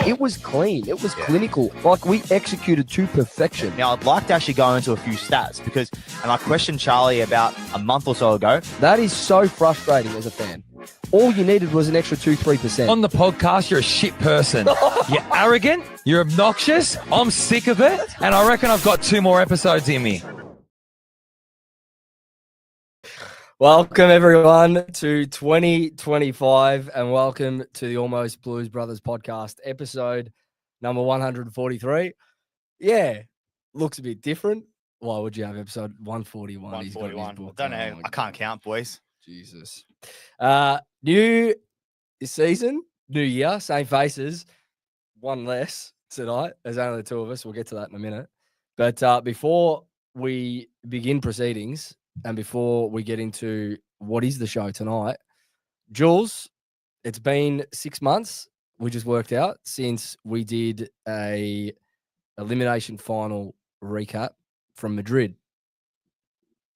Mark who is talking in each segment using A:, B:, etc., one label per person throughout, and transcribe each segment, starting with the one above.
A: It was clean. It was clinical. Like, we executed to perfection.
B: Now, I'd like to actually go into a few stats because, and I questioned Charlie about a month or so ago.
A: That is so frustrating as a fan. All you needed was an extra 2-3%.
C: On the podcast, you're a shit person. You're arrogant. You're obnoxious. I'm sick of it. And I reckon I've got 2 more episodes in me.
A: Welcome, everyone, to 2025, and welcome to the Almost Blues Brothers podcast, episode number 143. Yeah, looks a bit different. Why would you have episode 141?
B: 141. I don't know. I can't count, boys.
A: Jesus. New season, new year, same faces, one less tonight. There's only the 2 of us. We'll get to that in a minute. But before we begin proceedings, and before we get into what is the show tonight, Jules, it's been 6 months. We just worked out since we did a elimination final recap from Madrid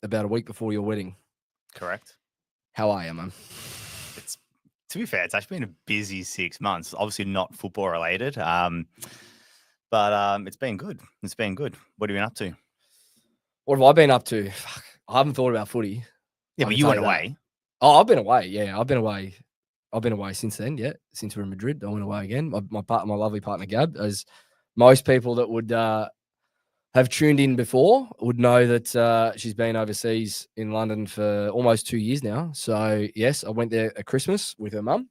A: about a week before your wedding.
B: Correct.
A: How are you, man?
B: To be fair, it's actually been a busy 6 months. Obviously not football related, but it's been good. It's been good. What have you been up to?
A: What have I been up to? Fuck, I haven't thought about footy.
B: Yeah, but you went away.
A: Oh, I've been away. Yeah, I've been away. I've been away since then. Yeah, since we were in Madrid, I went away again. My lovely partner Gab, as most people that would have tuned in before would know that she's been overseas in London for almost 2 years now. So yes, I went there at Christmas with her mum.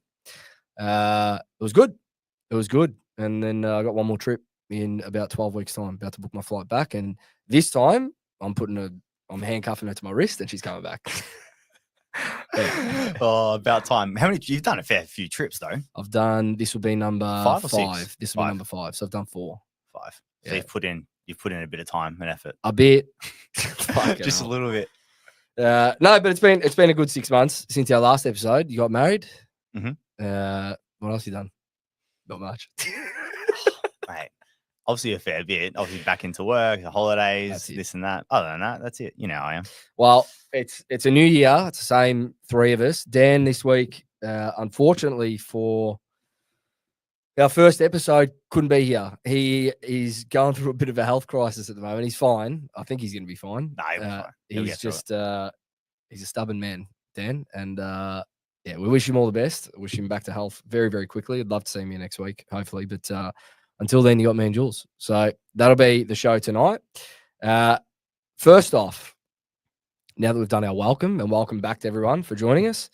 A: It was good. It was good. And then I got one more trip in about 12 weeks' time. About to book my flight back, and this time I'm handcuffing her to my wrist, and she's coming back.
B: Yeah. Oh, about time. How many? You've done a fair few trips though.
A: I've done. This will be number
B: 5 or 6?
A: This will be number 5. So I've done 4.
B: 5. So
A: Yeah.
B: you've put in a bit of time and effort.
A: A bit.
B: Just a little bit.
A: No, but it's been a good 6 months since our last episode. You got married.
B: Mm-hmm.
A: What else you done? Not much.
B: Mate, obviously a fair bit. Obviously back into work, the holidays, this and that. Other than that, that's it. You know how I am.
A: Well, it's a new year. It's the same 3 of us. Dan this week, unfortunately for our first episode, couldn't be here. He is going through a bit of a health crisis at the moment. He's fine. I think he's going to be fine.
B: No, he'll be fine.
A: He's just he's a stubborn man, Dan. And yeah, we wish him all the best. Wish him back to health very, very quickly. I'd love to see him here next week, hopefully. But until then, you got me and Jules. So that'll be the show tonight. First off, now that we've done our welcome, and welcome back to everyone for joining us,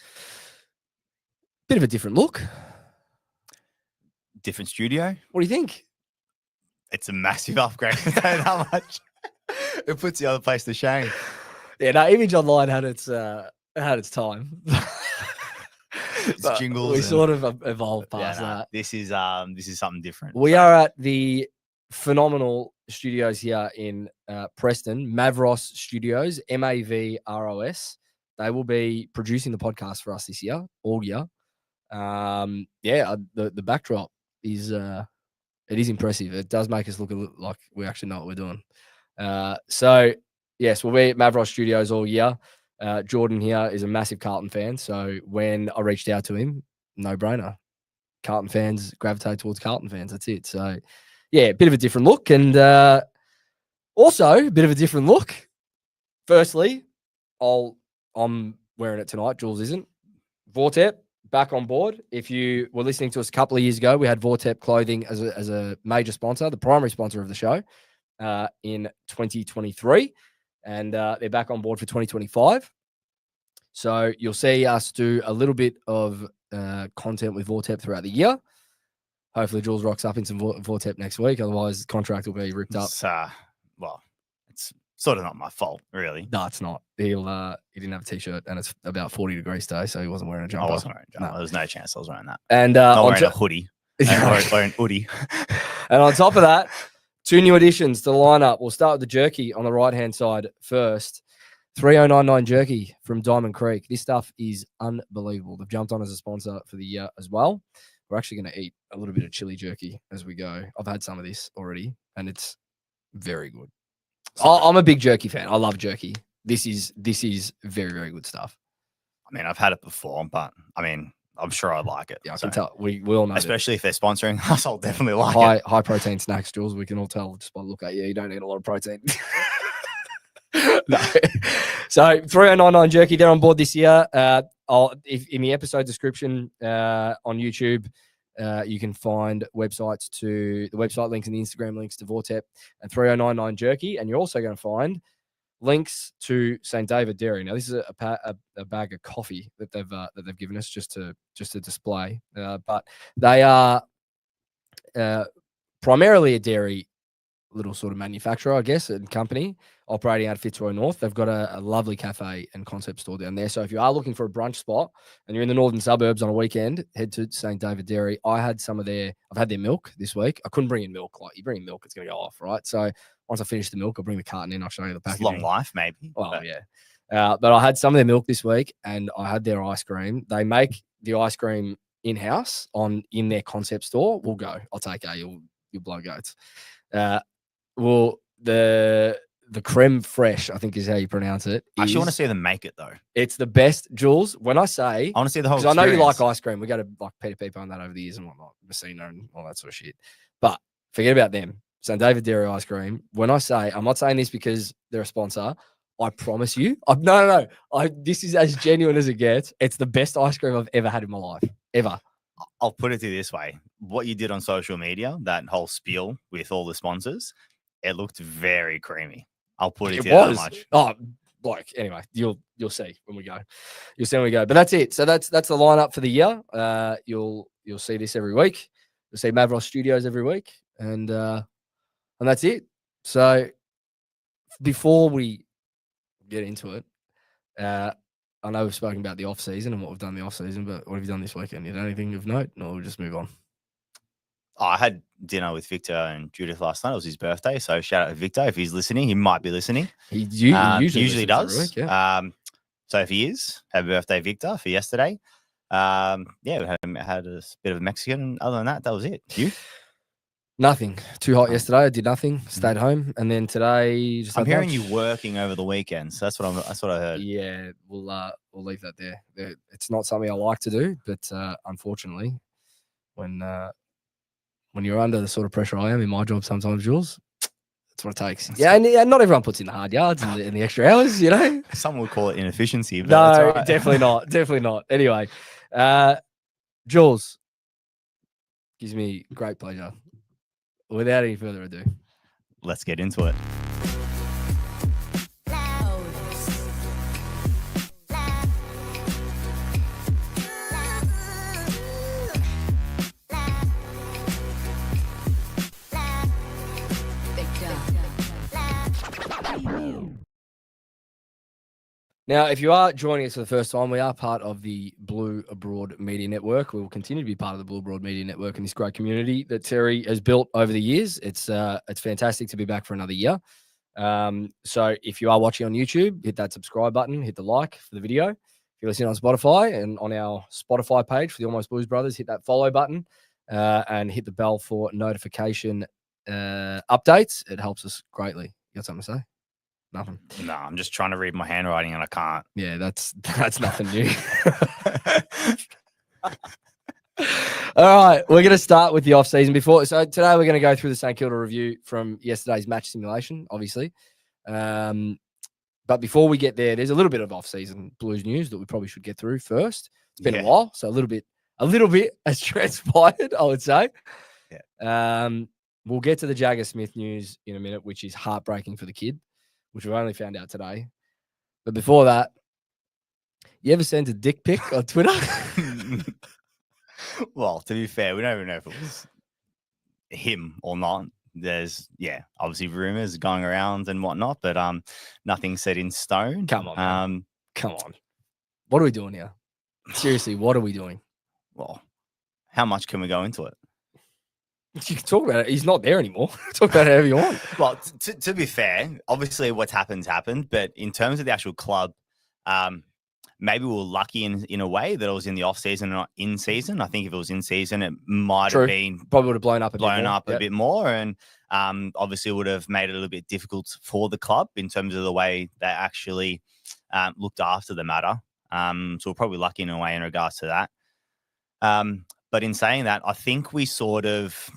A: bit of a different look.
B: Different studio.
A: What do you think?
B: It's a massive upgrade. I don't know how much. It puts the other place to shame.
A: Yeah, no, Image Online had its time.
B: It's jingles.
A: We sort of evolved past that.
B: This is something different.
A: We are at the phenomenal studios here in Preston, Mavros Studios, Mavros. They will be producing the podcast for us this year, all year. The backdrop is it is impressive. It does make us look like we actually know what we're doing. So yes, we'll be at Mavros Studios all year. Jordan here is a massive Carlton fan, so when I reached out to him, no brainer. Carlton fans gravitate towards Carlton fans. That's it. So yeah, a bit of a different look, and also a bit of a different look. Firstly, I'm wearing it tonight. Jules isn't. VORTEP back on board. If you were listening to us a couple of years ago, we had VORTEP clothing as a major sponsor, the primary sponsor of the show in 2023. And they're back on board for 2025. So you'll see us do a little bit of content with VORTEP throughout the year. Hopefully Jules rocks up in some VORTEP next week. Otherwise, the contract will be ripped up.
B: It's sort of not my fault, really.
A: No, it's not. He didn't have a t-shirt, and it's about 40 degrees today, so he wasn't wearing a jumper.
B: I wasn't wearing a jumper. No. There's no chance I was wearing that.
A: And
B: not wearing a hoodie. Or an hoodie.
A: And on top of that, 2 new additions to the lineup. We'll start with the Jerky on the right-hand side first. 3099 Jerky from Diamond Creek. This stuff is unbelievable. They've jumped on as a sponsor for the year as well. We're actually going to eat a little bit of chili jerky as we go. I've had some of this already, and it's very good. I'm a big jerky fan. I love jerky. This is very, very good stuff.
B: I mean, I've had it before, but I mean, I'm sure I'd like it.
A: Yeah, I
B: So,
A: can tell. We all know that.
B: especially if they're sponsoring us, I'll definitely like it.
A: High protein snacks, Jules. We can all tell just by look at you. You don't need a lot of protein. No. So 3099 Jerky, they're on board this year. If in the episode description on YouTube, you can find websites to the website links and the Instagram links to VORTEP and 3099 Jerky, and you're also going to find links to St. David Dairy. Now, this is a bag of coffee that they've given us just to display, but they are primarily a dairy little sort of manufacturer, I guess, and company operating out of Fitzroy North. They've got a lovely cafe and concept store down there. So if you are looking for a brunch spot and you're in the northern suburbs on a weekend, head to St. David Dairy. I've had their milk this week. I couldn't bring in milk. Like, you bring in milk, it's going to go off, right? So once I finish the milk, I'll bring the carton in. I'll show you the packaging.
B: Long life, maybe.
A: Well, yeah. But I had some of their milk this week and I had their ice cream. They make the ice cream in-house in their concept store. We'll go. I'll take it. You'll blow goats. Well, the creme fraiche, I think is how you pronounce it.
B: I actually want to see them make it though.
A: It's the best, Jules. When I say,
B: I want to see the whole.
A: Because I know you
B: experience.
A: like ice cream. We got to like Peter Piper on that over the years and whatnot, Messina and all that sort of shit. But forget about them. St. David Dairy ice cream. When I say, I'm not saying this because they're a sponsor. I promise you. No. This is as genuine as it gets. It's the best ice cream I've ever had in my life, ever.
B: I'll put it to you this way: what you did on social media, that whole spiel with all the sponsors, it looked very creamy. I'll put it to you that much.
A: Oh, like anyway, you'll see when we go. You'll see when we go. But that's it. So that's the lineup for the year. You'll see this every week. You'll see Mavros Studios every week, and that's it. So before we get into it, I know we've spoken about the off season and what we've done in the off season, but what have you done this weekend? You done anything of note? No, we'll just move on.
B: Oh, I had dinner with Victor and Judith last night. It was his birthday, so shout out to Victor if he's listening. He might be listening.
A: He usually
B: does.
A: Week, yeah.
B: So if he is, happy birthday, Victor, for yesterday. We had a bit of a Mexican. Other than that, that was it. You?
A: Nothing. Too hot yesterday. I did nothing. Stayed home, and then today, just
B: I'm hearing you working over the weekend. So that's what I heard.
A: Yeah, we'll leave that there. It's not something I like to do, but unfortunately, when you're under the sort of pressure I am in my job sometimes, Jules, that's what it takes. Yeah, and not everyone puts in the hard yards and the extra hours, you know.
B: Some would call it inefficiency, but
A: no,
B: that's right.
A: definitely not. Definitely not. Anyway, Jules, gives me great pleasure. Without any further ado,
B: let's get into it.
A: Now, if you are joining us for the first time, we are part of the Blue Abroad Media Network. We will continue to be part of the Blue Abroad Media Network and this great community that Terry has built over the years. It's fantastic to be back for another year. So if you are watching on YouTube, hit that subscribe button, hit the like for the video. If you're listening on Spotify and on our Spotify page for the Almost Blues Brothers, hit that follow button and hit the bell for notification updates. It helps us greatly. You got something to say? Nothing.
B: No, I'm just trying to read my handwriting and I can't.
A: Yeah, that's nothing new. All right, we're going to start with the off season So today we're going to go through the St Kilda review from yesterday's match simulation, obviously. But before we get there, there's a little bit of off season Blues news that we probably should get through first. It's been a while, so a little bit has transpired, I would say. Yeah. We'll get to the Jagger Smith news in a minute, which is heartbreaking for the kid, which we've only found out today. But before that, you ever sent a dick pic on Twitter?
B: Well, to be fair, we don't even know if it was him or not. There's, obviously rumors going around and whatnot, but nothing set in stone.
A: Come on, man. Come on. What are we doing here? Seriously, what are we doing?
B: Well, how much can we go into it?
A: You can talk about it. He's not there anymore. Talk about it however you want.
B: Well, to be fair, obviously what's happened. But in terms of the actual club, maybe we were lucky in a way that it was in the off season and not in season. I think if it was in season, it might have been
A: probably would have blown up
B: a bit more, and obviously would have made it a little bit difficult for the club in terms of the way they actually looked after the matter. So we're probably lucky in a way in regards to that. But in saying that, I think we sort of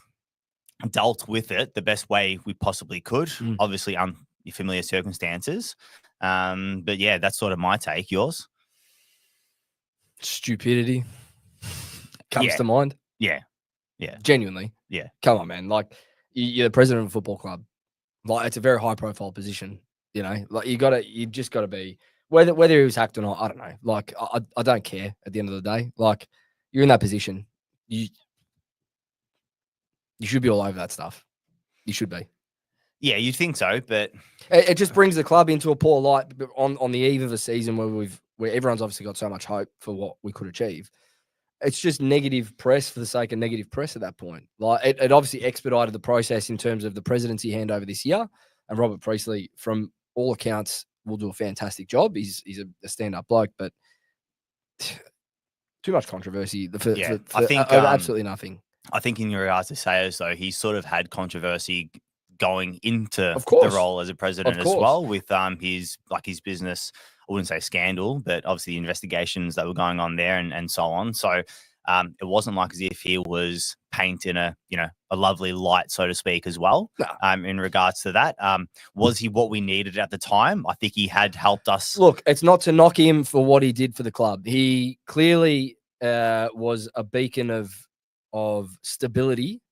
B: dealt with it the best way we possibly could. Obviously, unfamiliar circumstances. But yeah, that's sort of my take. Yours?
A: Stupidity comes to mind.
B: Yeah.
A: Genuinely.
B: Yeah.
A: Come on, man. Like, you're the president of a football club. Like, it's a very high profile position. You know, like you just gotta be, whether he was hacked or not, I don't know. Like, I don't care at the end of the day. Like, you're in that position. You should be all over that stuff. You should be.
B: Yeah, you'd think so, but
A: it just brings the club into a poor light on the eve of a season where everyone's obviously got so much hope for what we could achieve. It's just negative press for the sake of negative press at that point. Like, it obviously expedited the process in terms of the presidency handover this year. And Robert Priestley, from all accounts, will do a fantastic job. He's a stand-up bloke, but too much controversy. I think over absolutely nothing.
B: I think in regards to Sayers, though, he's sort of had controversy going into the role as a president as well, with his business. I wouldn't say scandal, but obviously the investigations that were going on there and so on. So it wasn't like as if he was painting a lovely light, so to speak, as well.
A: No.
B: In regards to that, was he what we needed at the time? I think he had helped us.
A: Look, it's not to knock him for what he did for the club. He clearly was a beacon of stability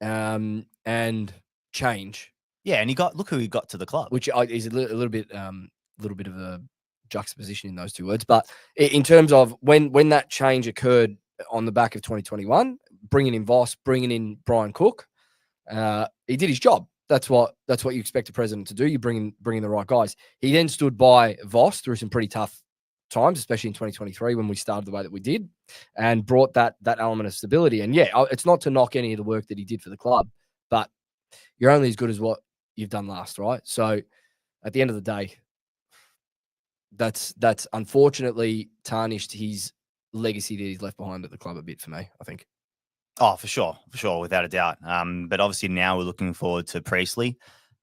A: and change.
B: Yeah, and look who he got to the club,
A: which is a little bit of a juxtaposition in those two words. But in terms of when that change occurred on the back of 2021, bringing in Voss, bringing in Brian Cook, he did his job. That's what you expect a president to do. You bring in the right guys. He then stood by Voss through some pretty tough times, especially in 2023 when we started the way that we did, and brought that element of stability. And yeah, it's not to knock any of the work that he did for the club, but you're only as good as what you've done last, right? So at the end of the day, that's unfortunately tarnished his legacy that he's left behind at the club a bit for me, I think.
B: Oh, for sure, without a doubt. But obviously now we're looking forward to Priestley.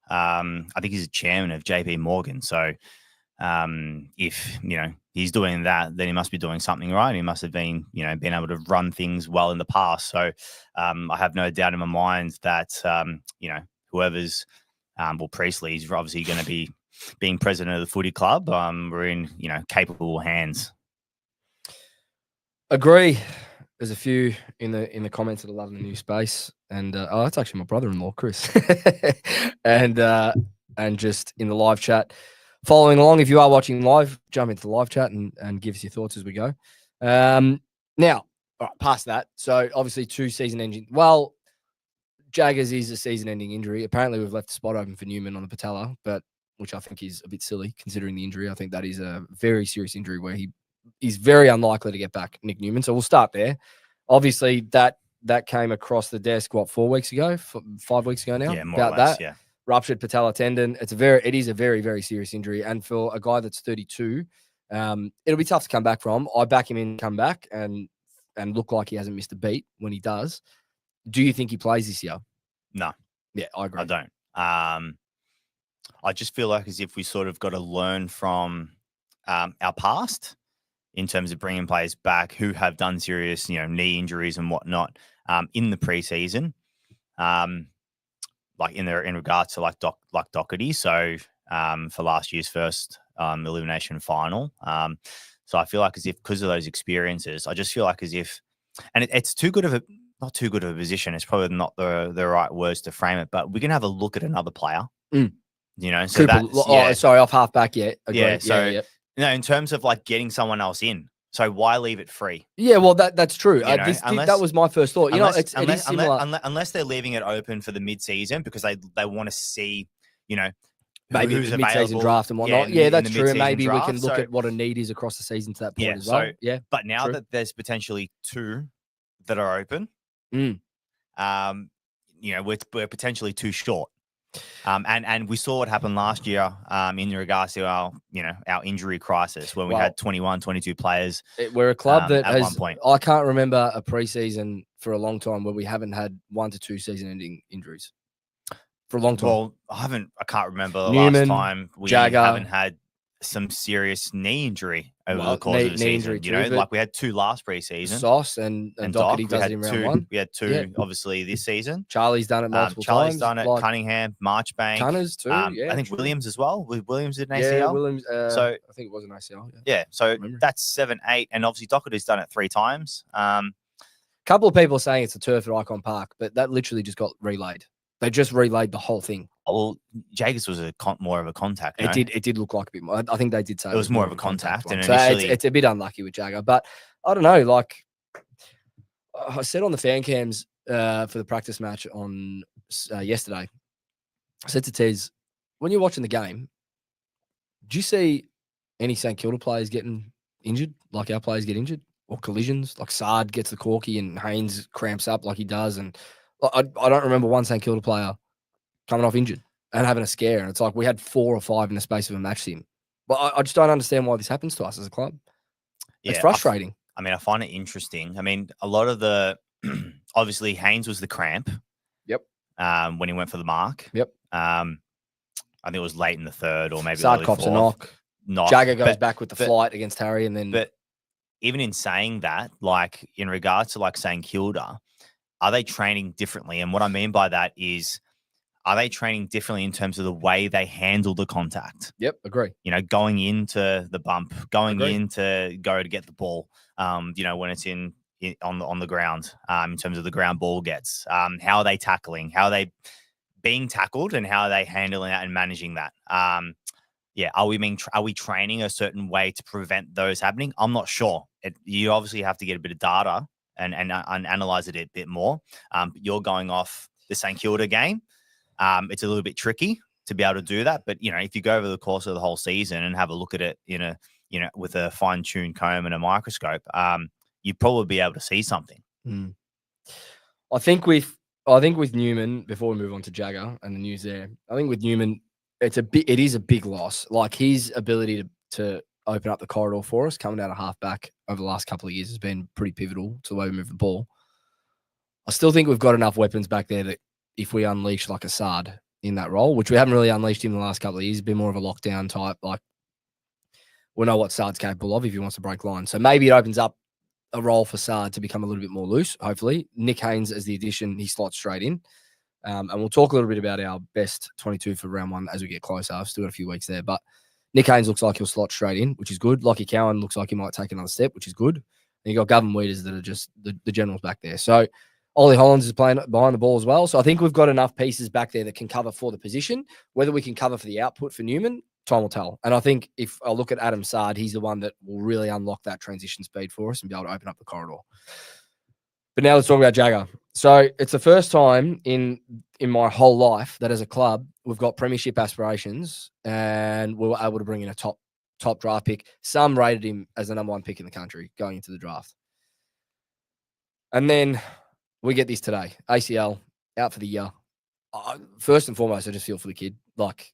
B: I think he's a chairman of JP Morgan. So if he's doing that, then he must be doing something right. He must have been been able to run things well in the past. So I have no doubt in my mind that whoever's Priestley is obviously going to be being president of the footy club. We're in capable hands.
A: Agree. There's a few in the comments that are loving the new space, and that's actually my brother-in-law, Chris, and just in the live chat, following along. If you are watching live, jump into the live chat and give us your thoughts as we go. Now, all right, past that. So obviously 2 season-ending. Well, Jaggers is a season-ending injury. Apparently, we've left a spot open for Newman on the patella, but which I think is a bit silly considering the injury. I think that is a very serious injury where he's very unlikely to get back, Nick Newman. So we'll start there. Obviously, that came across the desk 4 weeks ago, 5 weeks ago now.
B: Yeah, more or less, yeah.
A: Ruptured patella tendon. It is a very, very serious injury, and for a guy that's 32, it'll be tough to come back from. I back him in, come back, and look like he hasn't missed a beat when he does. Do you think he plays this year?
B: No.
A: Yeah, I agree.
B: I don't. I just feel like as if we sort of got to learn from our past in terms of bringing players back who have done serious, knee injuries and whatnot in the preseason, like in regards to like Doherty. So for last year's first elimination final. So I feel like as if because of those experiences, I just feel like as if, and it's not too good of a position. It's probably not the right words to frame it, but we can have a look at another player. So
A: Cooper, sorry, off half back yet.
B: Yeah, so in terms of like getting someone else in, so why leave it free?
A: Yeah, well, that's true. That was my first thought.
B: Unless they're leaving it open for the mid-season because they want to see,
A: maybe
B: who's
A: the mid-season draft and whatnot. Yeah, that's true. And maybe we can look at what a need is across the season to that point as well. Yeah,
B: but now that there's potentially 2 that are open, we're potentially too short. And we saw what happened last year in regards to our injury crisis when we had 21, 22 players.
A: We're a club that
B: at one point.
A: I can't remember a preseason for a long time where we haven't had 1 to 2 season-ending injuries for a long time.
B: Well, I can't remember the
A: Newman,
B: last time we
A: Jagger,
B: haven't had some serious knee injury over
A: Well,
B: the course
A: knee-
B: of the
A: knee
B: season.
A: injury
B: You know,
A: too, but
B: like we had 2 last preseason.
A: Sauce and
B: And
A: Doherty
B: Doc,
A: does it in round 1.
B: We had 2,
A: Yeah.
B: obviously, this season.
A: Charlie's done it multiple
B: Charlie's
A: times.
B: done it.
A: Like,
B: Cunningham, Marchbank.
A: Cunners too. Yeah,
B: I think
A: true.
B: Williams as well. Williams did an
A: Yeah,
B: ACL.
A: Williams.
B: So
A: I think it was an ACL. Yeah.
B: yeah, so
A: Remember.
B: that's 7, 8, and obviously Doherty's done it 3 times.
A: Couple of people are saying it's a turf at Icon Park, but that literally just got relayed. They just relayed the whole thing.
B: Well, Jaggers was more of a contact. No?
A: It did look like a bit more. I think they did say
B: it was more of a contact.
A: one.
B: And
A: so
B: initially,
A: it's a bit unlucky with Jagger, but I don't know. Like I said on the fan cams for the practice match on yesterday, I said to Tez, when you're watching the game, do you see any St Kilda players getting injured, like our players get injured, or collisions? Like Sard gets the corky and Haynes cramps up like he does, and I don't remember one St Kilda player coming off injured and having a scare. And it's like we had 4 or 5 in the space of a match sim. But I just don't understand why this happens to us as a club. It's frustrating.
B: I find it interesting. I mean, a lot of the obviously Haynes was the cramp.
A: Yep.
B: When he went for the mark.
A: Yep.
B: I think it was late in the 3rd or maybe
A: Sard cops a knock. Jagger goes back with the flight against Harry, and then.
B: But even in saying that, like in regards to like St Kilda, are they training differently? And what I mean by that is, are they training differently in terms of the way they handle the contact?
A: Yep, agree.
B: You know, going into the bump, going
A: Agree.
B: in to go to get the ball. You know, when it's on the ground, in terms of the ground ball gets, how are they tackling? How are they being tackled, and how are they handling that and managing that? Are we training a certain way to prevent those happening? I'm not sure. You obviously have to get a bit of data and analyze it a bit more. But you're going off the St Kilda game. It's a little bit tricky to be able to do that. But, you know, if you go over the course of the whole season and have a look at it with a fine-tuned comb and a microscope, you'd probably be able to see something.
A: I think with Newman, before we move on to Jagger and the news there, I think with Newman, it is a big loss. Like his ability to open up the corridor for us coming out of halfback over the last couple of years has been pretty pivotal to the way we move the ball. I still think we've got enough weapons back there that if we unleash like a Sard in that role, which we haven't really unleashed him in the last couple of years, been more of a lockdown type. Like we know what Sard's capable of if he wants to break line. So maybe it opens up a role for Sard to become a little bit more loose, hopefully. Nick Haynes as the addition, he slots straight in. And we'll talk a little bit about our best 22 for round 1 as we get closer. I've still got a few weeks there, but Nick Haynes looks like he'll slot straight in, which is good. Lockie Cowan looks like he might take another step, which is good. And you got Gavin Weeders that are just the generals back there. So Ollie Hollands is playing behind the ball as well. So I think we've got enough pieces back there that can cover for the position. Whether we can cover for the output for Newman, time will tell. And I think if I look at Adam Sard, he's the one that will really unlock that transition speed for us and be able to open up the corridor. But now let's talk about Jagger. So it's the first time in my whole life that as a club, we've got premiership aspirations and we were able to bring in a top draft pick. Some rated him as the number 1 pick in the country going into the draft. And then we get this today. ACL, out for the year. First and foremost, I just feel for the kid. Like,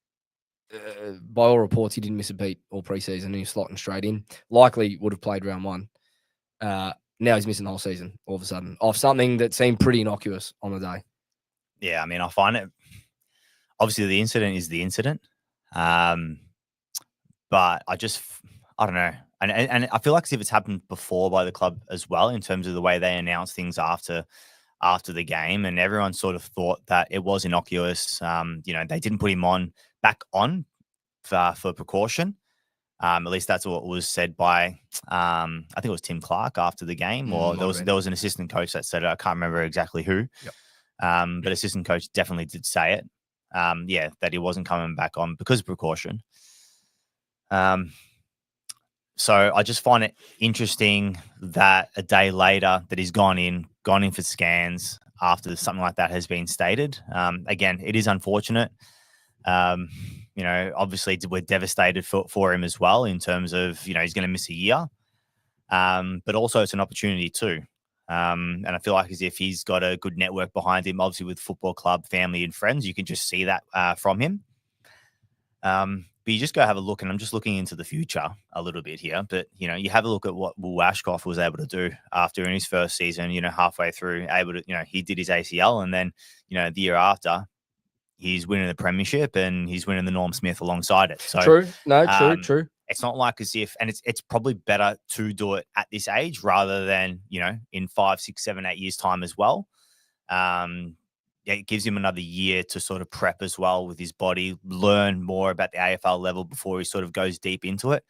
A: by all reports, he didn't miss a beat all preseason. He was slotting straight in. Likely would have played round 1. Now he's missing the whole season all of a sudden off something that seemed pretty innocuous on the day.
B: Yeah, I mean, I find it obviously the incident is the incident. But I don't know. And I feel like as if it's happened before by the club as well in terms of the way they announce things after the game, and everyone sort of thought that it was innocuous. You know, they didn't put him back on for precaution. At least that's what was said by, I think it was Tim Clark after the game, or there was an assistant coach that said it. I can't remember exactly who.
A: Yep.
B: But assistant coach definitely did say it. That he wasn't coming back on because of precaution. So I just find it interesting that a day later that he's gone in for scans after something like that has been stated. Again, it is unfortunate. You know, obviously we're devastated for him as well in terms of, you know, he's going to miss a year. But also it's an opportunity too. And I feel like as if he's got a good network behind him, obviously with football club, family and friends, you can just see that from him. But you just go have a look, and I'm just looking into the future a little bit here. But, you know, you have a look at what Will Ashcroft was able to do after in his first season, you know, halfway through, able to, you know, he did his ACL, and then, you know, the year after, he's winning the premiership and he's winning the Norm Smith alongside it. So
A: true.
B: it's not like as if, and it's probably better to do it at this age rather than, in 5, 6, 7, 8 years time as well. It gives him another year to sort of prep as well with his body, learn more about the AFL level before he sort of goes deep into it.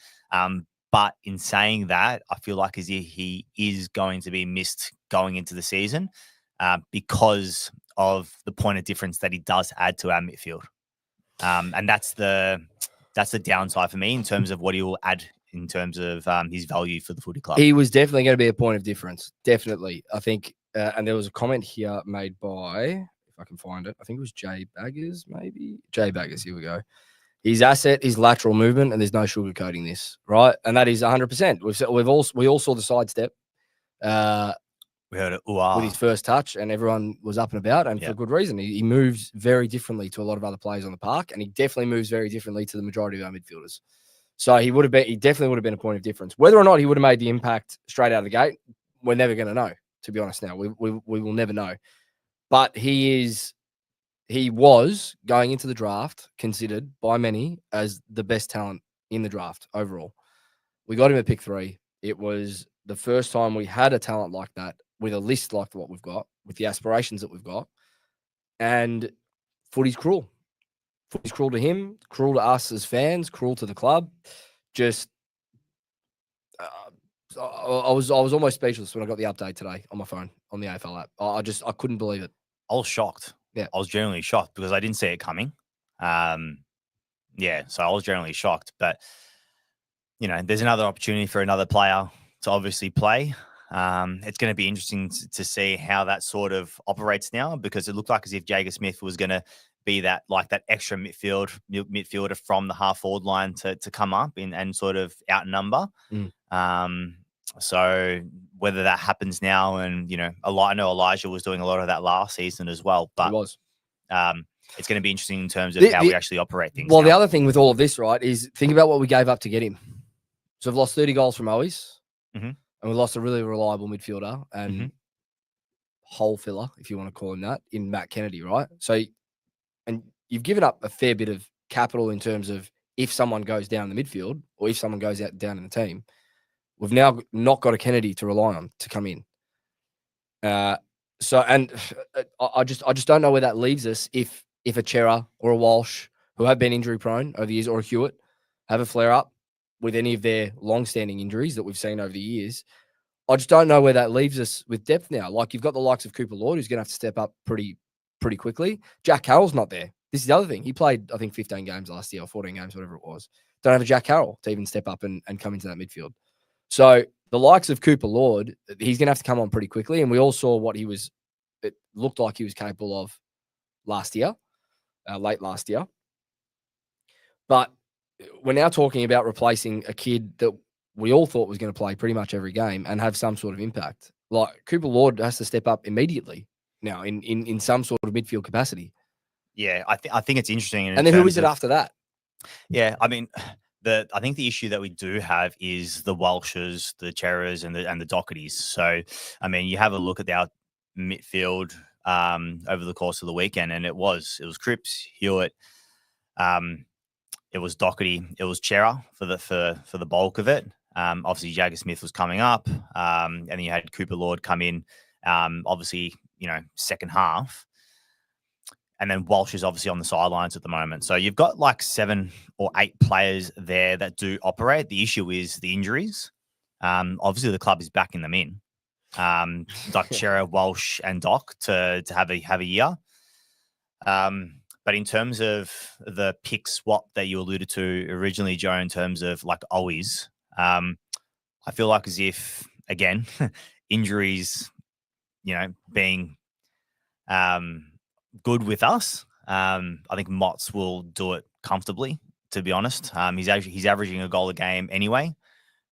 B: But in saying that, I feel like as if he is going to be missed going into the season because of the point of difference that he does add to our midfield. And that's the downside for me in terms of what he will add in terms of his value for the footy club.
A: He was definitely going to be a point of difference. Definitely. I think, and there was a comment here made by, if I can find it, I think it was Jay Baggers, maybe. Jay Baggers, here we go. His asset is lateral movement, and there's no sugarcoating this, right? And that is 100%. We all saw the sidestep.
B: We heard it
A: with his first touch, and everyone was up and about, and for good reason. He moves very differently to a lot of other players on the park, and he definitely moves very differently to the majority of our midfielders. So he definitely would have been a point of difference. Whether or not he would have made the impact straight out of the gate, we're never going to know. To be honest, now we will never know. But he was going into the draft considered by many as the best talent in the draft overall. We got him at pick 3. It was the first time we had a talent like that with a list like what we've got, with the aspirations that we've got. And footy's cruel. Footy's cruel to him, cruel to us as fans, cruel to the club. Just, I was almost speechless when I got the update today on my phone on the AFL app. I couldn't believe it.
B: I was shocked.
A: Yeah,
B: I was genuinely shocked because I didn't see it coming. So I was genuinely shocked. But there's another opportunity for another player to obviously play. It's going to be interesting to see how that sort of operates now, because it looked like as if Jagger Smith was going to be that extra midfielder from the half forward line to come up and sort of outnumber. So whether that happens now, and I know Elijah was doing a lot of that last season as well, but
A: it was.
B: It's going to be interesting in terms of how we actually operate things.
A: Well, the other thing with all of this, right, is think about what we gave up to get him. So we've lost 30 goals from Owies, and we lost a really reliable midfielder and hole filler, if you want to call him that, in Matt Kennedy, right? So, and you've given up a fair bit of capital in terms of if someone goes down in the midfield or if someone goes down in the team. We've now not got a Kennedy to rely on to come in. I just don't know where that leaves us if a Chera or a Walsh, who have been injury prone over the years, or a Hewitt, have a flare up with any of their long-standing injuries that we've seen over the years. I just don't know where that leaves us with depth now. Like, you've got the likes of Cooper Lord, who's going to have to step up pretty quickly. Jack Carroll's not there. This is the other thing. He played, I think, 15 games last year or 14 games, whatever it was. Don't have a Jack Carroll to even step up and come into that midfield. So the likes of Cooper Lord, he's going to have to come on pretty quickly. And we all saw what it looked like he was capable of last year, late last year. But we're now talking about replacing a kid that we all thought was going to play pretty much every game and have some sort of impact. Like, Cooper Lord has to step up immediately now in some sort of midfield capacity.
B: Yeah, I think it's interesting.
A: And then who is it after that?
B: Yeah, I mean, I think the issue that we do have is the Walshes, the Cheras, and the Dohertys. So, I mean, you have a look at our midfield over the course of the weekend, and it was Cripps, Hewitt, it was Doherty, it was Chera for the bulk of it. Obviously, Jagger Smith was coming up, and then you had Cooper Lord come in. Obviously, second half. And then Walsh is obviously on the sidelines at the moment. So you've got like 7 or 8 players there that do operate. The issue is the injuries. Obviously, the club is backing them in. Like Chera, Walsh, and Doc to have a year. But in terms of the pick swap that you alluded to originally, Joe, in terms of like Owies, I feel like as if, again, injuries, being good with us. I think Motts will do it comfortably, to be honest. He's averaging a goal a game anyway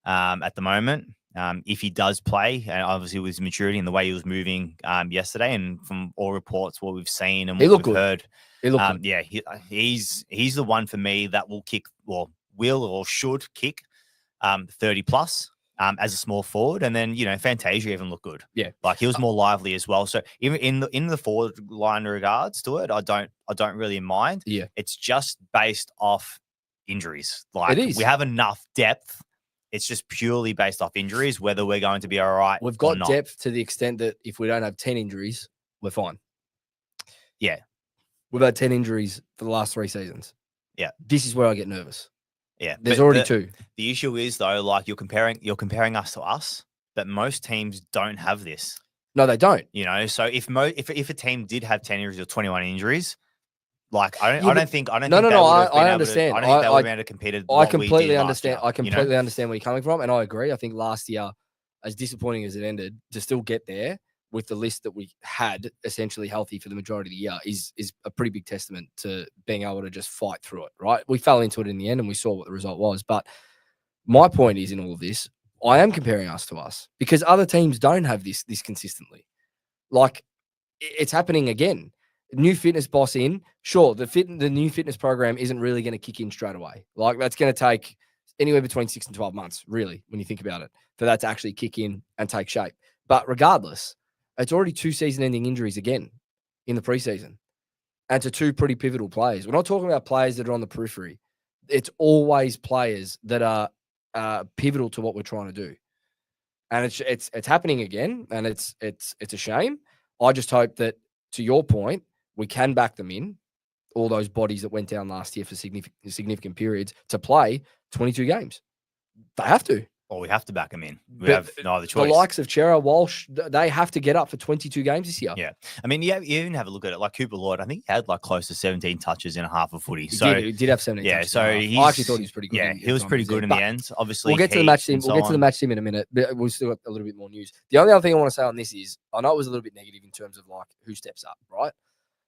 B: at the moment. If he does play, and obviously with his maturity and the way he was moving yesterday, and from all reports, what we've seen and what we've heard, yeah, he's the one for me that will kick, or will or should kick 30 plus. As a small forward, and then Fantasia even looked good.
A: Yeah,
B: like he was more lively as well. So even in the forward line regards to it, I don't really mind.
A: Yeah,
B: it's just based off injuries. Like,
A: It is.
B: we have enough depth. It's just purely based off injuries, whether we're going to be all right.
A: We've
B: or
A: got
B: not.
A: depth to the extent that if we don't have 10 injuries, we're fine.
B: Yeah.
A: We've had 10 injuries for the last 3 seasons.
B: Yeah.
A: This is where I get nervous.
B: Yeah.
A: There's
B: But
A: already 2.
B: The issue is, though, like, you're comparing us to us, but most teams don't have this.
A: No, they don't.
B: You know, so if a team did have 10 injuries or 21 injuries, like, I
A: Yeah,
B: don't
A: but-
B: think I
A: No,
B: would have been
A: understand.
B: able to, I don't think they would have been able to compete at
A: I
B: what we
A: completely
B: did
A: understand.
B: last year,
A: I completely understand where you're coming from, and I agree. I think last year, as disappointing as it ended, to still get there with the list that we had essentially healthy for the majority of the year is a pretty big testament to being able to just fight through it. Right? We fell into it in the end, and we saw what the result was. But my point is, in all of this, I am comparing us to us because other teams don't have this consistently. Like, it's happening again. New fitness boss in, sure, the new fitness program isn't really going to kick in straight away. Like, that's going to take anywhere between 6 and 12 months, really, when you think about it, for that to actually kick in and take shape. But regardless, it's already 2 season-ending injuries again in the preseason, and to 2 pretty pivotal players. We're not talking about players that are on the periphery. It's always players that are pivotal to what we're trying to do, and it's happening again, and it's a shame. I just hope that, to your point, we can back them in, all those bodies that went down last year for significant periods, to play 22 games. They have to.
B: Or we have to back them in. We
A: But
B: have no other choice.
A: The likes of Chera, Walsh, they have to get up for 22 games this year.
B: Yeah. I mean, you even have a look at it. Like Cooper Lloyd, I think he had like close to 17 touches in a half of footy.
A: He did have 17
B: yeah,
A: touches.
B: so
A: I actually thought he was pretty good.
B: Yeah, he was pretty good in the end. Obviously,
A: we'll get to the match team. We'll get to the match team in a minute. But we've still got a little bit more news. The only other thing I want to say on this is, I know it was a little bit negative in terms of like who steps up, right?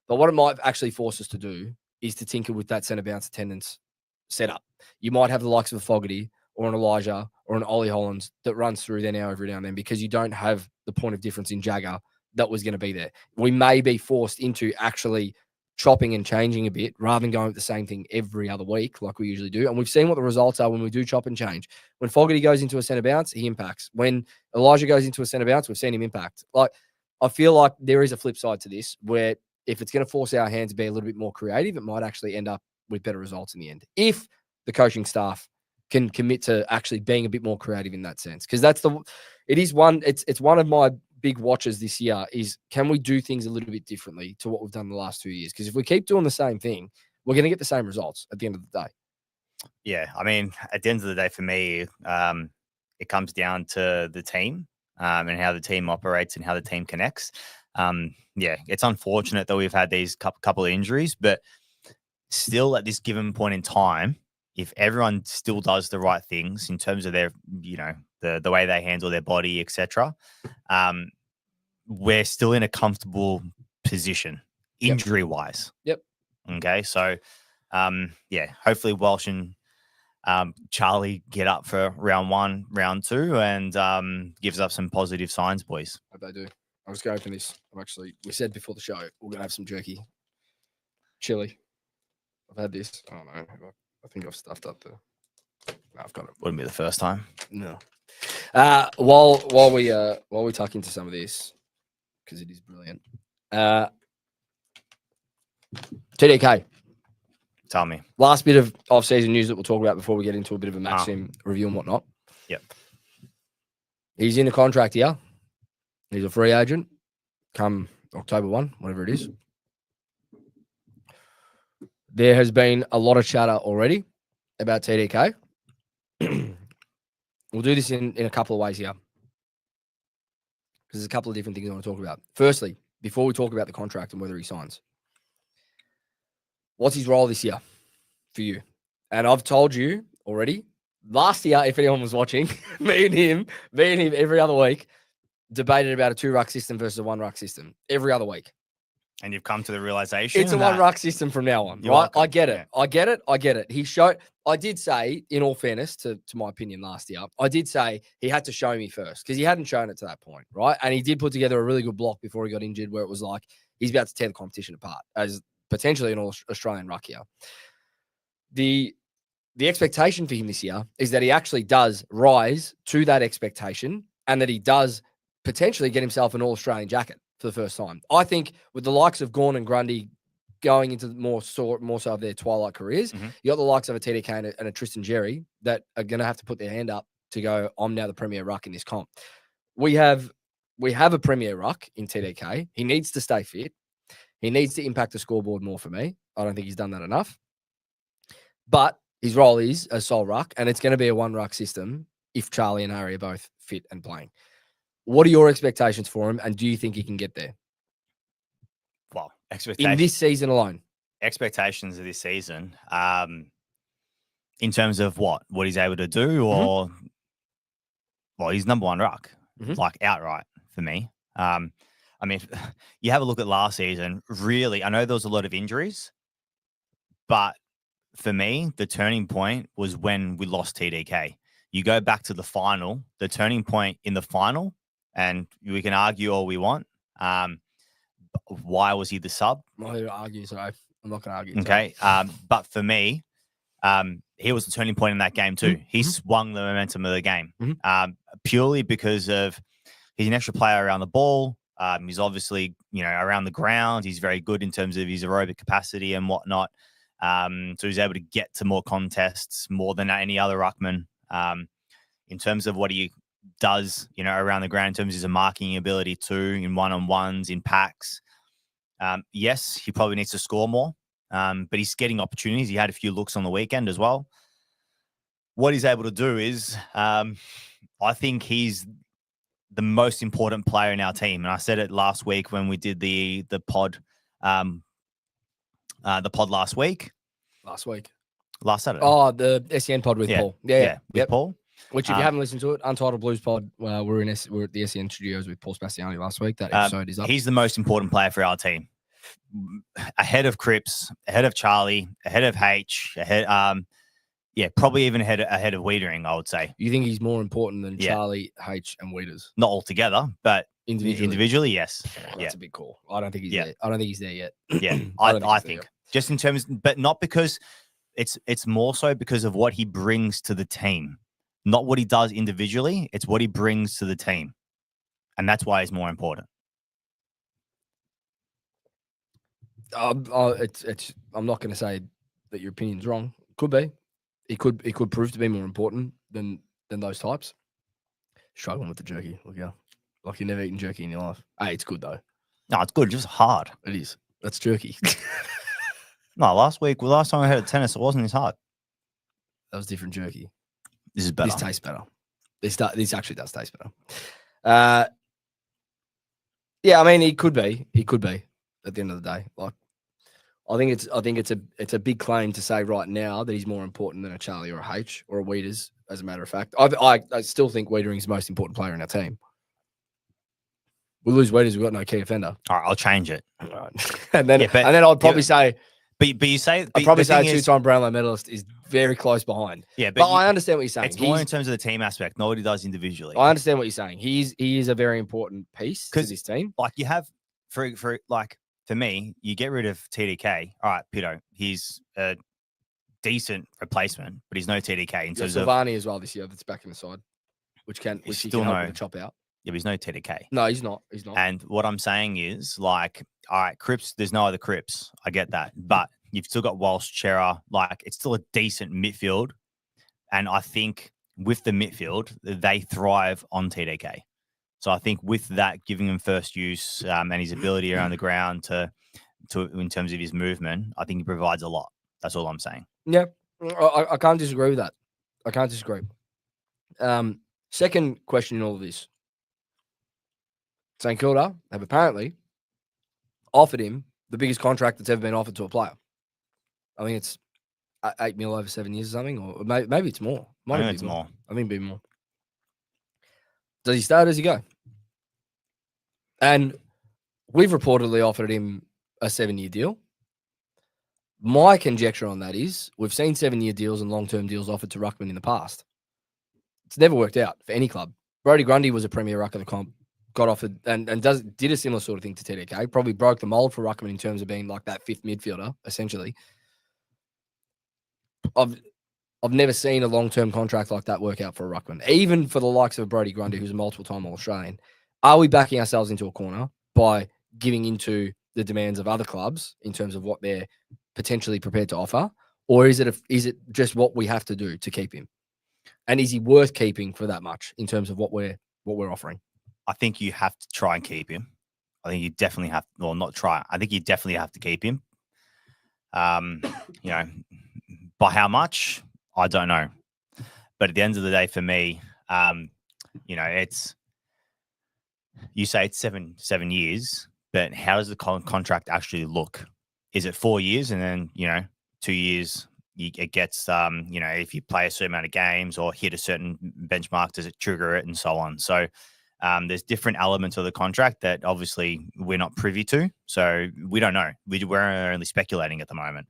A: But what it might actually force us to do is to tinker with that centre bounce attendance setup. You might have the likes of a Fogarty or an Elijah or an Ollie Hollands that runs through there now every now and then, because you don't have the point of difference in Jagger that was going to be there. We may be forced into actually chopping and changing a bit rather than going with the same thing every other week like we usually do. And we've seen what the results are when we do chop and change. When Fogarty goes into a centre bounce, he impacts. When Elijah goes into a centre bounce, we've seen him impact. Like, I feel like there is a flip side to this where if it's going to force our hands to be a little bit more creative, it might actually end up with better results in the end. If the coaching staff can commit to actually being a bit more creative in that sense. Because it's one of my big watches this year is, can we do things a little bit differently to what we've done the last 2 years? Because if we keep doing the same thing, we're going to get the same results at the end of the day.
B: Yeah. I mean, at the end of the day, for me, it comes down to the team and how the team operates and how the team connects. Yeah, it's unfortunate that we've had these couple of injuries, but still at this given point in time, if everyone still does the right things in terms of their, the way they handle their body, etc., we're still in a comfortable position injury-wise.
A: Yep.
B: Okay, so hopefully Walsh and Charlie get up for round 1, round 2, and gives up some positive signs, boys.
A: Hope they do. I was going for this. We said before the show, we're going to have some jerky. Chili. I've had this. I don't know. I think I've stuffed up the. No, I've got it.
B: Wouldn't be the first time.
A: No. While we tuck into some of this, because it is brilliant. TDK.
B: Tell me.
A: Last bit of off-season news that we'll talk about before we get into a bit of a match team review and whatnot.
B: Yep.
A: He's in a contract here. He's a free agent come October 1, whatever it is. There has been a lot of chatter already about TDK. We'll do this in a couple of ways here, because there's a couple of different things I want to talk about. Firstly, before we talk about the contract and whether he signs, what's his role this year for you? And I've told you already, last year, if anyone was watching, me and him every other week debated about a 2-ruck system versus a 1-ruck system every other week.
B: And you've come to the realization
A: it's a 1-ruck system from now on, right? I get it. I get it. I did say, in all fairness to my opinion last year, I did say he had to show me first, because he hadn't shown it to that point, right? And he did put together a really good block before he got injured, where it was like he's about to tear the competition apart as potentially an Australian ruck here. The expectation for him this year is that he actually does rise to that expectation, and that he does potentially get himself an All-Australian jacket for the first time. I think with the likes of Gawn and Grundy going into more so of their twilight careers.
B: Mhm.
A: You got the likes of a TDK and a Tristan Jerry that are going to have to put their hand up to go, I'm now the premier ruck in this comp. We have a premier ruck in TDK. He needs to stay fit. He needs to impact the scoreboard more for me. I don't think he's done that enough. But his role is a sole ruck, and it's going to be a one ruck system if Charlie and Harry are both fit and playing. What are your expectations for him, and do you think he can get there?
B: Well,
A: In this season alone.
B: expectations of this season, in terms of what he's able to do, or well, he's number one ruck, like outright for me. I mean, you have a look at last season. Really, I know there was a lot of injuries, but for me, the turning point was when we lost TDK. You go back to the final, the turning point in the final, and we can argue all we want. Why was he the sub?
A: I'm not here to argue, so I'm not going to argue.
B: Okay. But for me, he was the turning point in that game too. He swung the momentum of the game, purely because of he's an extra player around the ball. He's obviously, around the ground. He's very good in terms of his aerobic capacity and whatnot. So he's able to get to more contests more than any other ruckman. In terms of what he does, around the ground, in terms of his marking ability too, in one-on-ones, in packs. Yes, he probably needs to score more, but he's getting opportunities. He had a few looks on the weekend as well. What he's able to do is, I think he's the most important player in our team. And I said it last week when we did the pod last week. Last Saturday.
A: Oh, the SEN pod with Paul.
B: With Paul.
A: Which, if you haven't listened to it, Untitled Blues pod, we're at the SEN studios with Paul Spastiani last week. That episode is up.
B: He's the most important player for our team. Ahead of Cripps, ahead of Charlie, ahead of H, probably even ahead of Wiedering, I would say.
A: You think he's more important than Charlie, H, and Wieders?
B: Not altogether, but individually, yes.
A: That's a big call. I don't think he's there. I don't think he's there yet.
B: Yeah, I think just in terms, but not because it's more so because of what he brings to the team, not what he does individually. It's what he brings to the team, and that's why he's more important.
A: I'm not going to say that your opinion's wrong. Could be. It could prove to be more important than those types. Struggling with the jerky. Look out. Like you've never eaten jerky in your life. Hey, it's good though.
B: No, it's good. Just hard.
A: It is. That's jerky.
B: No, last time I had a tennis, it wasn't as hard.
A: That was different jerky.
B: This is better.
A: This tastes better. This actually does taste better. Yeah, I mean, it could be. It could be at the end of the day. Like, I think it's a big claim to say right now that he's more important than a Charlie or a H or a Wieders. As a matter of fact, I still think Wiedering's the most important player in our team. We lose Wieders, we've got no key offender.
B: All right, I'll change it.
A: All right. and then I'd probably say.
B: But you say
A: I'd probably say a two-time Brownlow medalist is very close behind.
B: Yeah,
A: but I understand what you're saying.
B: It's more in terms of the team aspect, not what he does individually.
A: I understand what you're saying. He is a very important piece to this team.
B: Like you have for me, you get rid of TDK. All right, Pito, he's a decent replacement, but he's no TDK in terms of
A: Silvani as well this year. That's back in the side, which he can help to chop out.
B: Yeah, but he's no TDK.
A: No, he's not.
B: And what I'm saying is, like, all right, Cripps, there's no other Cripps. I get that. But you've still got Walsh, Chera. Like, it's still a decent midfield. And I think with the midfield, they thrive on TDK. So I think with that, giving him first use and his ability around the ground to in terms of his movement, I think he provides a lot. That's all I'm saying.
A: Yeah, I can't disagree with that. I can't disagree. Second question in all of this. St Kilda have apparently offered him the biggest contract that's ever been offered to a player. I think it's 8 mil over 7 years or something, or maybe it's more.
B: I think it's more.
A: I think it'd be more. Does he stay or does he go? And we've reportedly offered him a 7-year deal. My conjecture on that is we've seen 7-year deals and long-term deals offered to ruckman in the past. It's never worked out for any club. Brodie Grundy was a premier ruck of the comp. Got offered and did a similar sort of thing to TDK. Probably broke the mold for ruckman in terms of being like that fifth midfielder, essentially. I've never seen a long-term contract like that work out for a ruckman, even for the likes of Brodie Grundy, who's a multiple-time All-Australian. Are we backing ourselves into a corner by giving into the demands of other clubs in terms of what they're potentially prepared to offer, or is it just what we have to do to keep him? And is he worth keeping for that much in terms of what we're offering?
B: I think you have to try and keep him. I think you definitely have, well, not try. I think you definitely have to keep him. You know, by how much, I don't know. But at the end of the day, for me, you know, you say it's seven years, but how does the contract actually look? Is it 4 years and then, you know, 2 years it gets, you know, if you play a certain amount of games or hit a certain benchmark, does it trigger it and so on? So there's different elements of the contract that obviously we're not privy to. So we don't know. We're only speculating at the moment.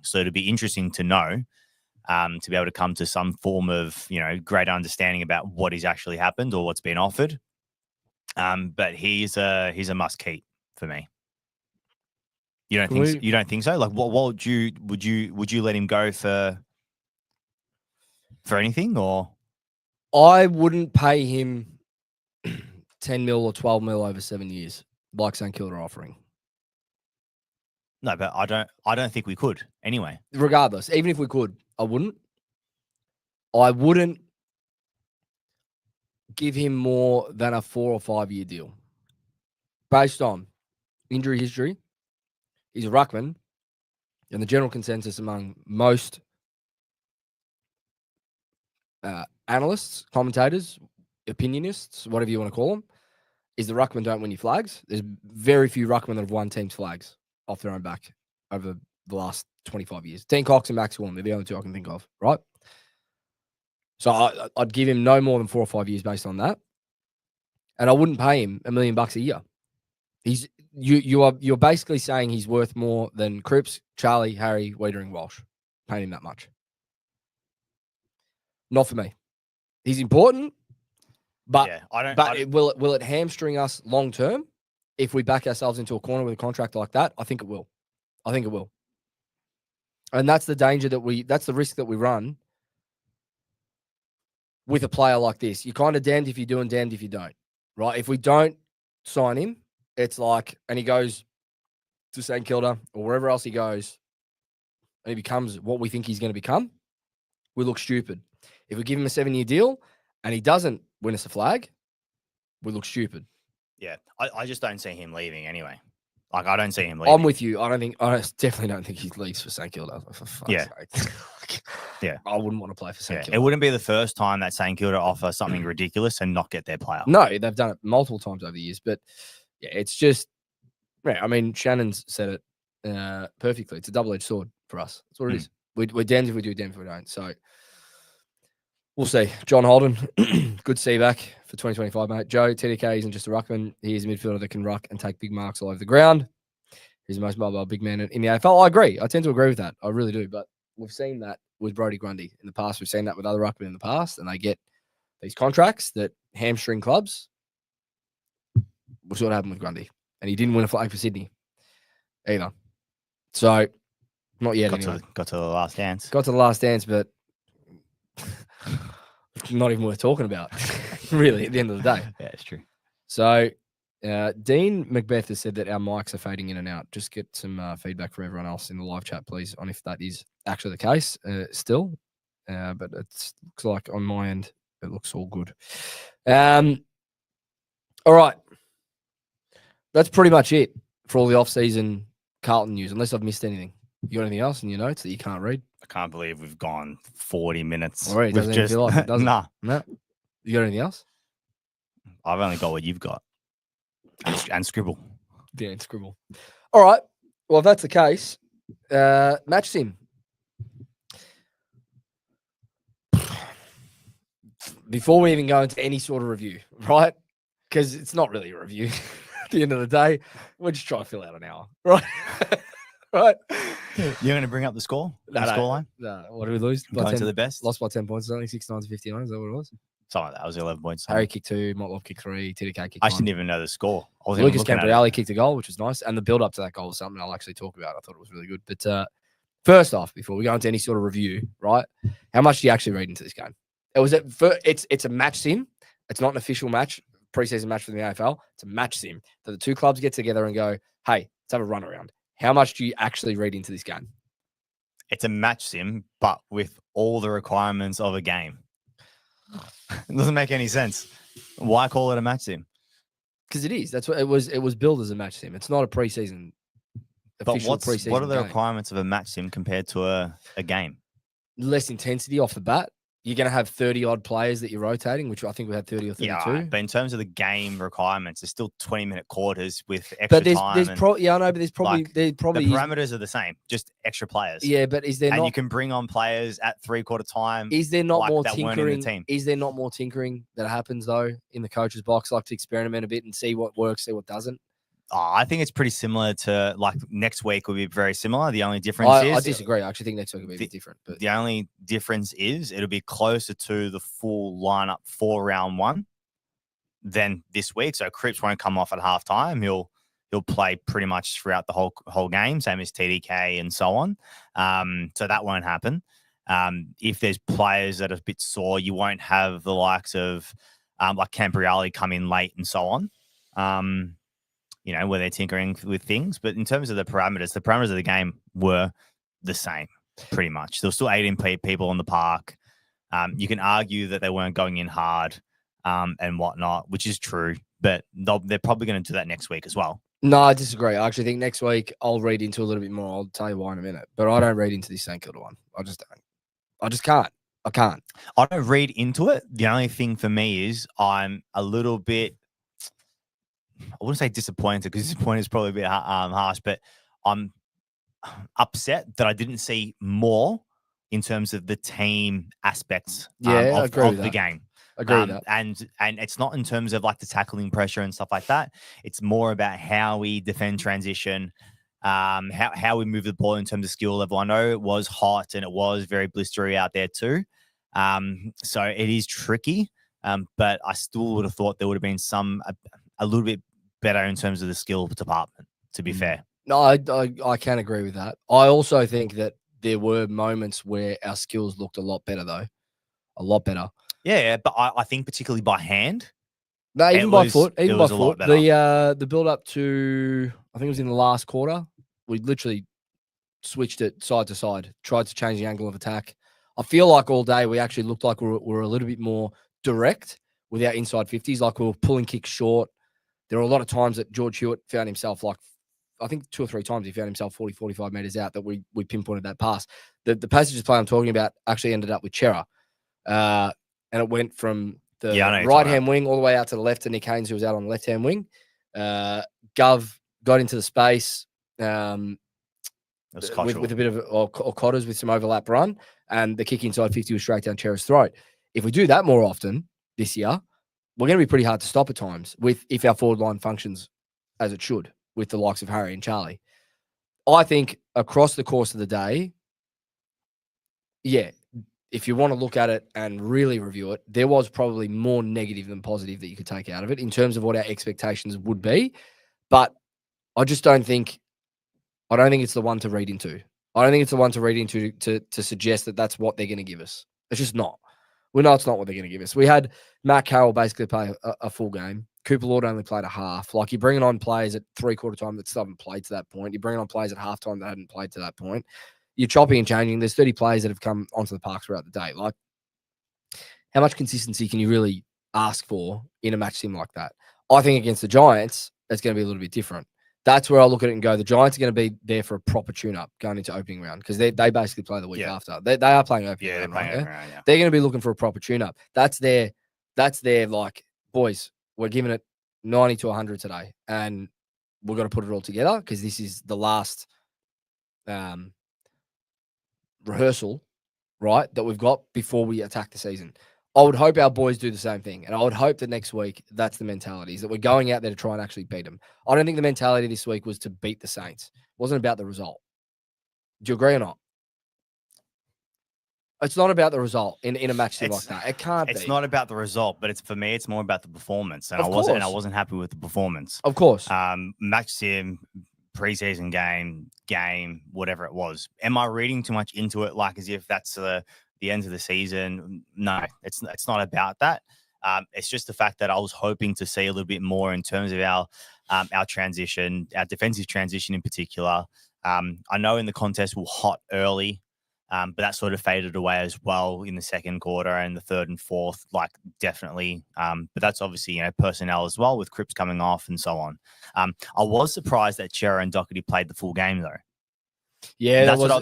B: So it'd be interesting to know, to be able to come to some form of, you know, greater understanding about what has actually happened or what's been offered. But he's a must keep for me. You don't think so? Like, what would you let him go for anything? Or
A: I wouldn't pay him 10 mil or 12 mil over 7 years, like St Kilda are offering.
B: No, but I don't think we could anyway.
A: Regardless, even if we could, I wouldn't give him more than a 4 or 5 year deal based on injury history. He's a ruckman, and the general consensus among most analysts, commentators, opinionists, whatever you want to call them, is the ruckmen don't win your flags. There's very few ruckmen that have won teams' flags off their own back over the last 25 years. Dean Cox and Max Gorn, they're the only two I can think of, right? So I'd give him no more than 4 or 5 years based on that. And I wouldn't pay him $1 million a year. You're basically saying he's worth more than Cripps, Charlie, Harry, Wiedering, Walsh. Paying him that much. Not for me. He's important, but yeah, will it hamstring us long term if we back ourselves into a corner with a contract like that? I think it will. And that's the danger that's the risk that we run with a player like this. You're kind of damned if you do and damned if you don't, right? If we don't sign him, it's like, and he goes to St Kilda or wherever else he goes, and he becomes what we think he's going to become, we look stupid. If we give him a 7-year deal and he doesn't win us a flag, we look stupid.
B: Yeah, I just don't see him leaving anyway. Like, I don't see him leaving.
A: I'm with you. I definitely don't think he leaves for St Kilda. For fuck's sake.
B: Yeah.
A: I wouldn't want to play for St Kilda.
B: It wouldn't be the first time that St Kilda offer something ridiculous and not get their player.
A: No, they've done it multiple times over the years. But yeah, it's just, yeah, I mean, Shannon's said it perfectly. It's a double-edged sword for us. That's what it is. We're damned if we do, damned if we don't. So we'll see. John Holden, good to see you back for 2025, mate. Joe, TDK isn't just a ruckman. He is a midfielder that can ruck and take big marks all over the ground. He's the most mobile big man in the AFL. I agree. I tend to agree with that. I really do. But we've seen that with Brodie Grundy in the past. We've seen that with other ruckmen in the past, and they get these contracts that hamstring clubs. We'll see what happened with Grundy. And he didn't win a flag for Sydney either. So, not yet anyway.
B: Got to the last dance.
A: Got to the last dance, but not even worth talking about, really, at the end of the day.
B: Yeah, it's true.
A: So, Dean Macbeth has said that our mics are fading in and out. Just get some feedback from everyone else in the live chat, please, on if that is actually the case still. But it looks like on my end, it looks all good. All right. That's pretty much it for all the off-season Carlton news, unless I've missed anything. You got anything else in your notes that you can't read?
B: I can't believe we've gone 40 minutes.
A: All right, doesn't feel like it, does it?
B: Nah.
A: No. You got anything else?
B: I've only got what you've got. And Scribble.
A: Yeah, and Scribble. All right. Well, if that's the case, match sim. Before we even go into any sort of review, right? Because it's not really a review. At the end of the day, we're just trying to fill out an hour, right? Right?
B: You're going to bring up the score?
A: No,
B: scoreline?
A: No. What did we lose?
B: Going to the best?
A: Lost by 10 points. Only 69 to 59. Is that what it was?
B: Something like that. It was 11 points.
A: Harry kicked 2, Motlop kicked 3, TDK kicked 1.
B: I didn't even know the score.
A: Lucas Camperelli kicked a goal, which was nice. And the build up to that goal was something I'll actually talk about. I thought it was really good. But first off, before we go into any sort of review, right? How much do you actually read into this game? It's a match sim. It's not an official match preseason match for the AFL. It's a match sim that the two clubs get together and go, hey, let's have a run around. How much do you actually read into this game?
B: It's a match sim, but with all the requirements of a game. It doesn't make any sense. Why call it a match sim?
A: Because it is. That's what it was. It was billed as a match sim. It's not a preseason.
B: But what are the requirements of a match sim compared to a game?
A: Less intensity off the bat. You're going to have 30-odd players that you're rotating, which I think we had 30 or 32.
B: Yeah, right. But in terms of the game requirements, there's still 20-minute quarters with extra time.
A: There's probably the
B: parameters are the same, just extra players.
A: Yeah, but is there
B: and
A: not?
B: You can bring on players at 3/4 time.
A: Is there not more tinkering? Is there not more tinkering that happens though in the coach's box, like to experiment a bit and see what works, see what doesn't?
B: I think it's pretty similar to like next week will be very similar. The only difference is
A: I disagree. I actually think next week will be a bit different. But
B: the only difference is it'll be closer to the full lineup for round one than this week. So Cripps won't come off at halftime. He'll play pretty much throughout the whole game, same as TDK and so on. So that won't happen. If there's players that are a bit sore, you won't have the likes of like Campriali come in late and so on. Where they're tinkering with things. But in terms of the parameters of the game were the same, pretty much. There were still 18 people on the park. You can argue that they weren't going in hard and whatnot, which is true. But they're probably going to do that next week as well.
A: No, I disagree. I actually think next week I'll read into a little bit more. I'll tell you why in a minute. But I don't read into this St Kilda one. I just don't. I just can't. I can't.
B: I don't read into it. The only thing for me is I'm a little bit, I wouldn't say disappointed because disappointed is probably a bit harsh, but I'm upset that I didn't see more in terms of the team aspects of the game.
A: Agree with that.
B: And it's not in terms of like the tackling pressure and stuff like that. It's more about how we defend transition, how we move the ball in terms of skill level. I know it was hot and it was very blistery out there too. So it is tricky, but I still would have thought there would have been a little bit better in terms of the skill department, to be fair.
A: No, I can agree with that. I also think that there were moments where our skills looked a lot better, though. A lot better.
B: Yeah, but I think particularly by hand.
A: No, even by foot. Even by foot.
B: The
A: build up to, I think it was in the last quarter, we literally switched it side to side, tried to change the angle of attack. I feel like all day we actually looked like we were a little bit more direct with our inside 50s, like we were pulling kicks short. There were a lot of times that George Hewitt found himself, like, I think 2 or 3 times he found himself 40, 45 metres out that we pinpointed that pass. The passages play I'm talking about actually ended up with Chera. And it went from the right-hand wing all the way out to the left to Nick Haynes, who was out on the left-hand wing. Gov got into the space with a bit of, or Cotters with some overlap run, and the kick inside 50 was straight down Chera's throat. If we do that more often this year, we're going to be pretty hard to stop at times if our forward line functions as it should with the likes of Harry and Charlie. I think across the course of the day, yeah, if you want to look at it and really review it, there was probably more negative than positive that you could take out of it in terms of what our expectations would be. But I just don't think it's the one to read into. I don't think it's the one to read into to suggest that that's what they're going to give us. It's just not. We know it's not what they're going to give us. We had Matt Carroll basically play a full game. Cooper Lord only played a half. Like, you're bringing on players at 3/4 time that still haven't played to that point. You're bringing on players at halftime that hadn't played to that point. You're chopping and changing. There's 30 players that have come onto the park throughout the day. Like, how much consistency can you really ask for in a match sim like that? I think against the Giants, it's going to be a little bit different. That's where I look at it and go, the Giants are going to be there for a proper tune-up going into opening round because they basically play the week after. They are playing opening round, right? They're going to be looking for a proper tune-up. That's their like, boys, we're giving it 90 to 100 today, and we're going to put it all together because this is the last rehearsal, right, that we've got before we attack the season. I would hope our boys do the same thing. And I would hope that next week, that's the mentality, is that we're going out there to try and actually beat them. I don't think the mentality this week was to beat the Saints. It wasn't about the result. Do you agree or not? It's not about the result in a match sim like that. It can't be.
B: It's not about the result, but for me, it's more about the performance. And I wasn't happy with the performance.
A: Of course.
B: Match sim, preseason game, whatever it was. Am I reading too much into it, like as if that's the end of the season? No, it's not about that. It's just the fact that I was hoping to see a little bit more in terms of our transition, our defensive transition in particular. I know in the contest we were hot early, but that sort of faded away as well in the second quarter and the third and fourth, like definitely. But that's obviously, personnel as well with Cripps coming off and so on. I was surprised that Chera and Doherty played the full game though.
A: Yeah,
B: that's what I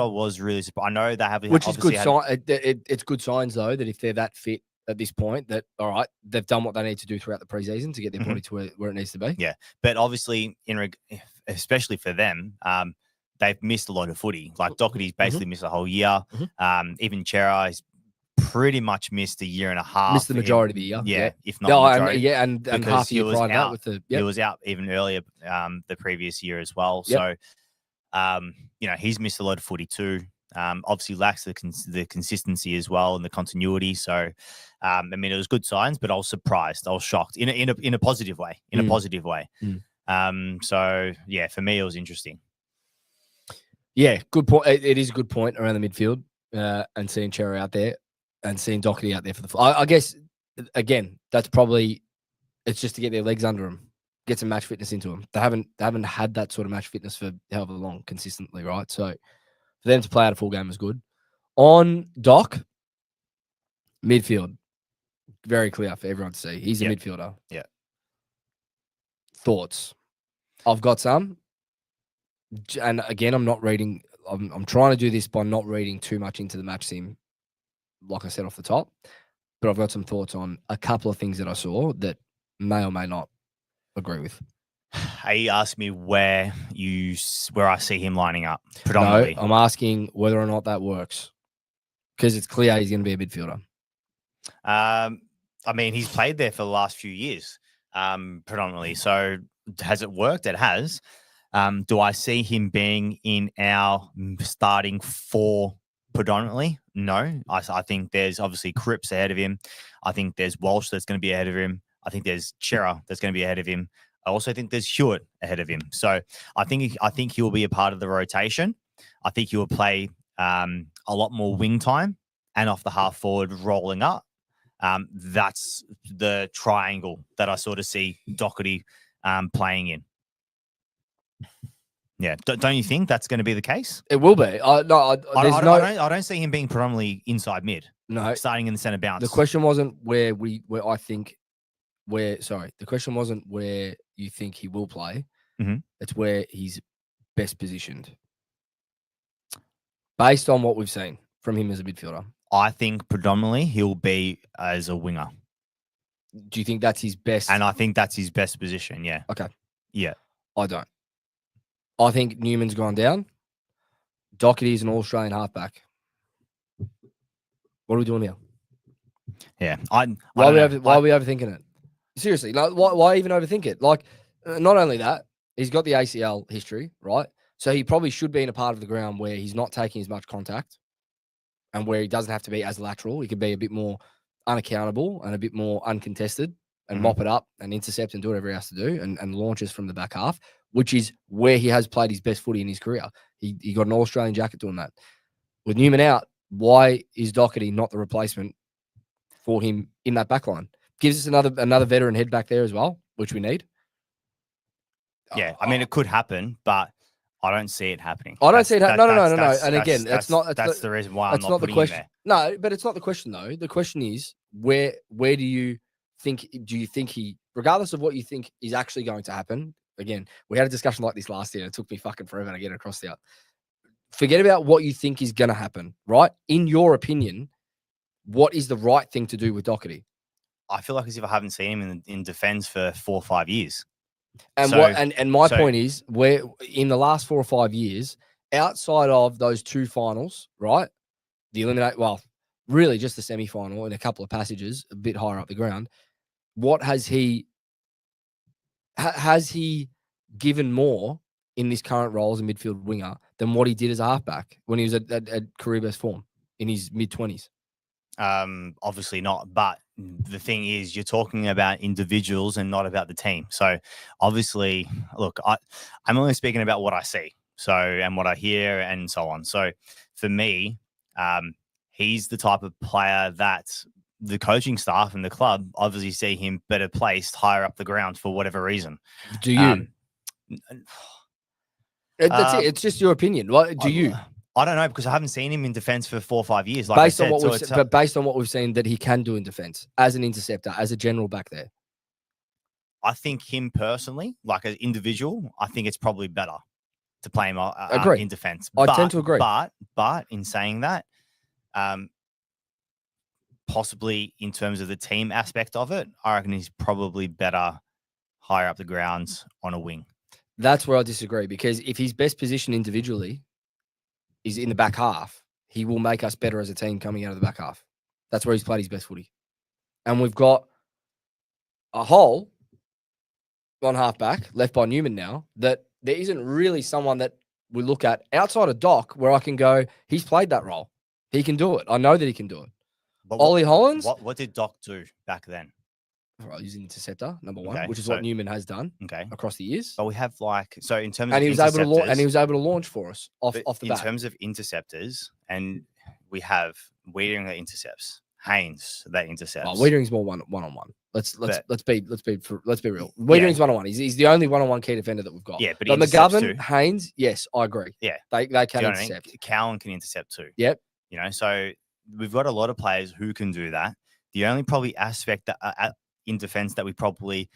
B: was really surprised. I know they have,
A: which is good sign. It's good signs though that if they're that fit at this point, that all right, they've done what they need to do throughout the preseason to get their body to where it needs to be.
B: Yeah, but obviously, especially for them, they've missed a lot of footy. Like Doherty's basically missed a whole year. Even Chera has pretty much missed a year and a half.
A: Missed the majority of the year.
B: Yeah, if not the majority.
A: And half a year prior to that with the.
B: He was out even earlier the previous year as well. So. He's missed a lot of footy too. Obviously lacks the consistency as well and the continuity. So, it was good signs, but I was surprised. I was shocked in a positive way. A positive way. So yeah, for me, it was interesting.
A: Yeah, good point. It is a good point around the midfield and seeing Chera out there and seeing Doherty out there for the. I guess again, that's probably it's just to get their legs under them. Get some match fitness into them. They haven't had that sort of match fitness for however long consistently, right? So for them to play out a full game is good. On Doc, midfield, very clear for everyone to see. He's a midfielder.
B: Yeah.
A: Thoughts? I've got some, and again, I'm not reading. I'm trying to do this by not reading too much into the match sim, like I said off the top. But I've got some thoughts on a couple of things that I saw that may or may not agree with.
B: He asked me where I see him lining up predominantly.
A: No, I'm asking whether or not that works because it's clear he's going to be a midfielder.
B: He's played there for the last few years, predominantly. So has it worked? It has. Do I see him being in our starting four predominantly? No. I think there's obviously Cripps ahead of him. I think there's Walsh that's going to be ahead of him. I think there's Chera that's going to be ahead of him. I also think there's Hewitt ahead of him. So I think he will be a part of the rotation. I think he will play a lot more wing time and off the half forward rolling up. That's the triangle that I sort of see Doherty playing in. Yeah, don't you think that's going to be the case?
A: It will be. I
B: don't see him being predominantly inside mid.
A: No,
B: starting in the center bounce.
A: The question wasn't the question wasn't where you think he will play. It's where he's best positioned. Based on what we've seen from him as a midfielder.
B: I think predominantly he'll be as a winger.
A: Do you think that's his best?
B: And I think that's his best position, yeah.
A: Okay.
B: Yeah.
A: I don't. I think Newman's gone down. Doherty's an All-Australian halfback. What are we doing here?
B: Yeah.
A: Why are we overthinking it? Seriously, like, why even overthink it? Like, not only that, he's got the ACL history, right? So he probably should be in a part of the ground where he's not taking as much contact and where he doesn't have to be as lateral. He could be a bit more unaccountable and a bit more uncontested and mop it up and intercept and do whatever he has to do and launches from the back half, which is where he has played his best footy in his career. He got an All-Australian jacket doing that. With Newman out, why is Doherty not the replacement for him in that back line? Gives us another veteran head back there as well, which we need.
B: Yeah, it could happen, but I don't see it happening.
A: I don't see it happening. No. And again, that's
B: the reason why I'm not putting him there.
A: No, but it's not the question though. The question is where do you think he, regardless of what you think is actually going to happen? Again, we had a discussion like this last year. It took me fucking forever to get it across the. Forget about what you think is going to happen, right? In your opinion, what is the right thing to do with Doherty?
B: I feel like as if I haven't seen him in defense for 4 or 5 years.
A: And my point is, where in the last 4 or 5 years, outside of those 2 finals, right? Really just the semi-final and a couple of passages a bit higher up the ground. What has he given more in this current role as a midfield winger than what he did as a halfback when he was at career best form in his mid-20s?
B: Obviously not, but the thing is you're talking about individuals and not about the team. So obviously, look, I'm only speaking about what I see, and what I hear and so on. So for me, he's the type of player that the coaching staff and the club obviously see him better placed higher up the ground for whatever reason.
A: Do you? That's it. It's just your opinion. What do you?
B: I don't know, because I haven't seen him in defense for 4 or 5 years. Like
A: Based
B: I
A: on
B: said,
A: what but based on what we've seen that he can do in defense as an interceptor, as a general back there.
B: I think him personally, like an individual, I think it's probably better to play him in defense.
A: I tend to agree.
B: But in saying that, possibly in terms of the team aspect of it, I reckon he's probably better higher up the grounds on a wing.
A: That's where I disagree, because if his best position individually is in the back half, he will make us better as a team coming out of the back half. That's where he's played his best footy. And we've got a hole on halfback left by Newman now that there isn't really someone that we look at outside of Doc where I can go, he's played that role. He can do it. I know that he can do it.
B: But
A: Ollie Hollins?
B: What did Doc do back then?
A: Right, he's an interceptor, number one,
B: Okay,
A: which is
B: so-
A: what Newman has done across the years.
B: But we have so in terms
A: And
B: of
A: he was able to
B: interceptors,
A: he was able to launch for us off the
B: in
A: bat.
B: terms of interceptors, and we have Wiedering that intercepts, Haynes that intercepts.
A: Oh, Wiedering's more one on one. Let's be real.
B: Yeah.
A: Wiedering's 1-on-1. He's the only 1-on-1 key defender that we've got.
B: Yeah, but he
A: But
B: intercepts
A: McGovern,
B: too.
A: Haynes, yes, I agree.
B: Yeah.
A: They
B: Do
A: can
B: you know what I mean?
A: intercept.
B: Cowan can intercept too.
A: Yep.
B: You know, so we've got a lot of players who can do that. The only probably aspect that in defense that we probably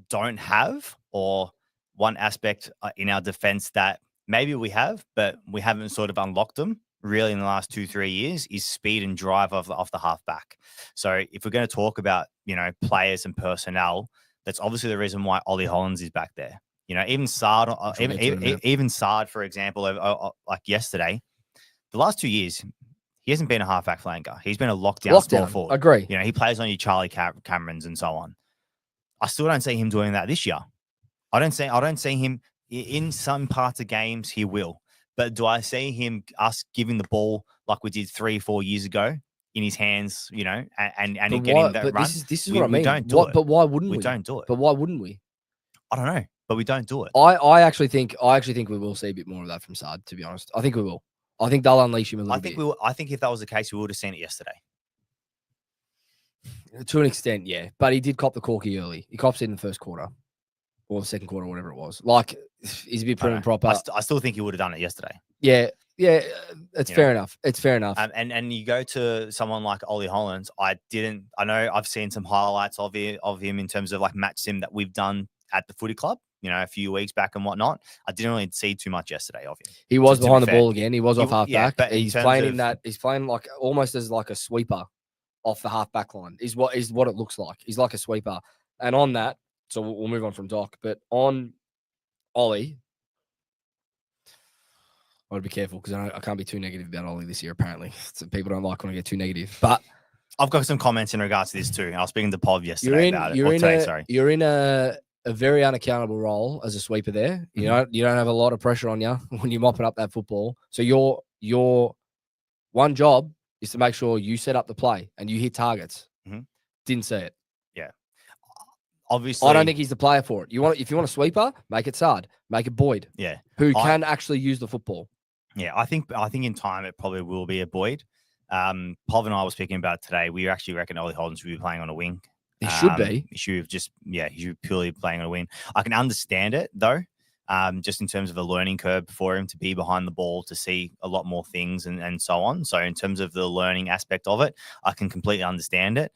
B: don't have, or one aspect in our defense that maybe we have, but we haven't sort of unlocked them really in the last 2-3 years, is speed and drive off the halfback. So if we're going to talk about, you know, players and personnel, that's obviously the reason why Ollie Hollins is back there. You know, even Sard, even Sard, for example, like yesterday, the last 2 years, he hasn't been a halfback flanker. He's been a lockdown small forward.
A: Agree.
B: You know, he plays on your Charlie Camerons and so on. I still don't see him doing that this year. I don't see him in some parts of games. He will, but do I see him us giving the ball like we did 3-4 years ago in his hands? You know, and getting that run.
A: This is what I mean.
B: We don't do it.
A: But why wouldn't we?
B: We don't do it.
A: But why wouldn't we?
B: I don't know, but we don't do it.
A: I actually think we will see a bit more of that from Sard. To be honest, I think we will. I think they'll unleash him a little bit.
B: I think if that was the case, we would have seen it yesterday.
A: To an extent, yeah. But he did cop the corky early. He cops it in the first quarter or the second quarter, or whatever it was. Like, he's a bit prim and proper.
B: I still think he would have done it yesterday.
A: Yeah. It's fair enough. It's fair enough.
B: And you go to someone like Ollie Hollins. I know I've seen some highlights of him in terms of like match sim that we've done at the footy club, you know, a few weeks back and whatnot. I didn't really see too much yesterday of him.
A: He was behind the ball again. He was off half back.
B: But
A: he's playing he's playing like almost as like a sweeper off the half back line is what it looks like. He's like a sweeper. And on that, so we'll move on from Doc, but on Ollie, I would be careful because I can't be too negative about Ollie this year, apparently. So people don't like when I get too negative. But
B: I've got some comments in regards to this too. I was speaking to Pov yesterday about it.
A: You're in a very unaccountable role as a sweeper there. You don't have a lot of pressure on you when you're mopping up that football. So your one job is to make sure you set up the play and you hit targets. Didn't see it.
B: Yeah. Obviously,
A: I don't think he's the player for it. If you want a sweeper, make it Sard, make it Boyd.
B: Yeah.
A: Who can actually use the football.
B: Yeah, I think in time it probably will be a Boyd. Pov and I were speaking about it today. We actually reckon Ollie Hollins should be playing on a wing.
A: He should be.
B: He should be purely playing on a wing. I can understand it though, just in terms of a learning curve for him to be behind the ball, to see a lot more things and so on. So in terms of the learning aspect of it, I can completely understand it.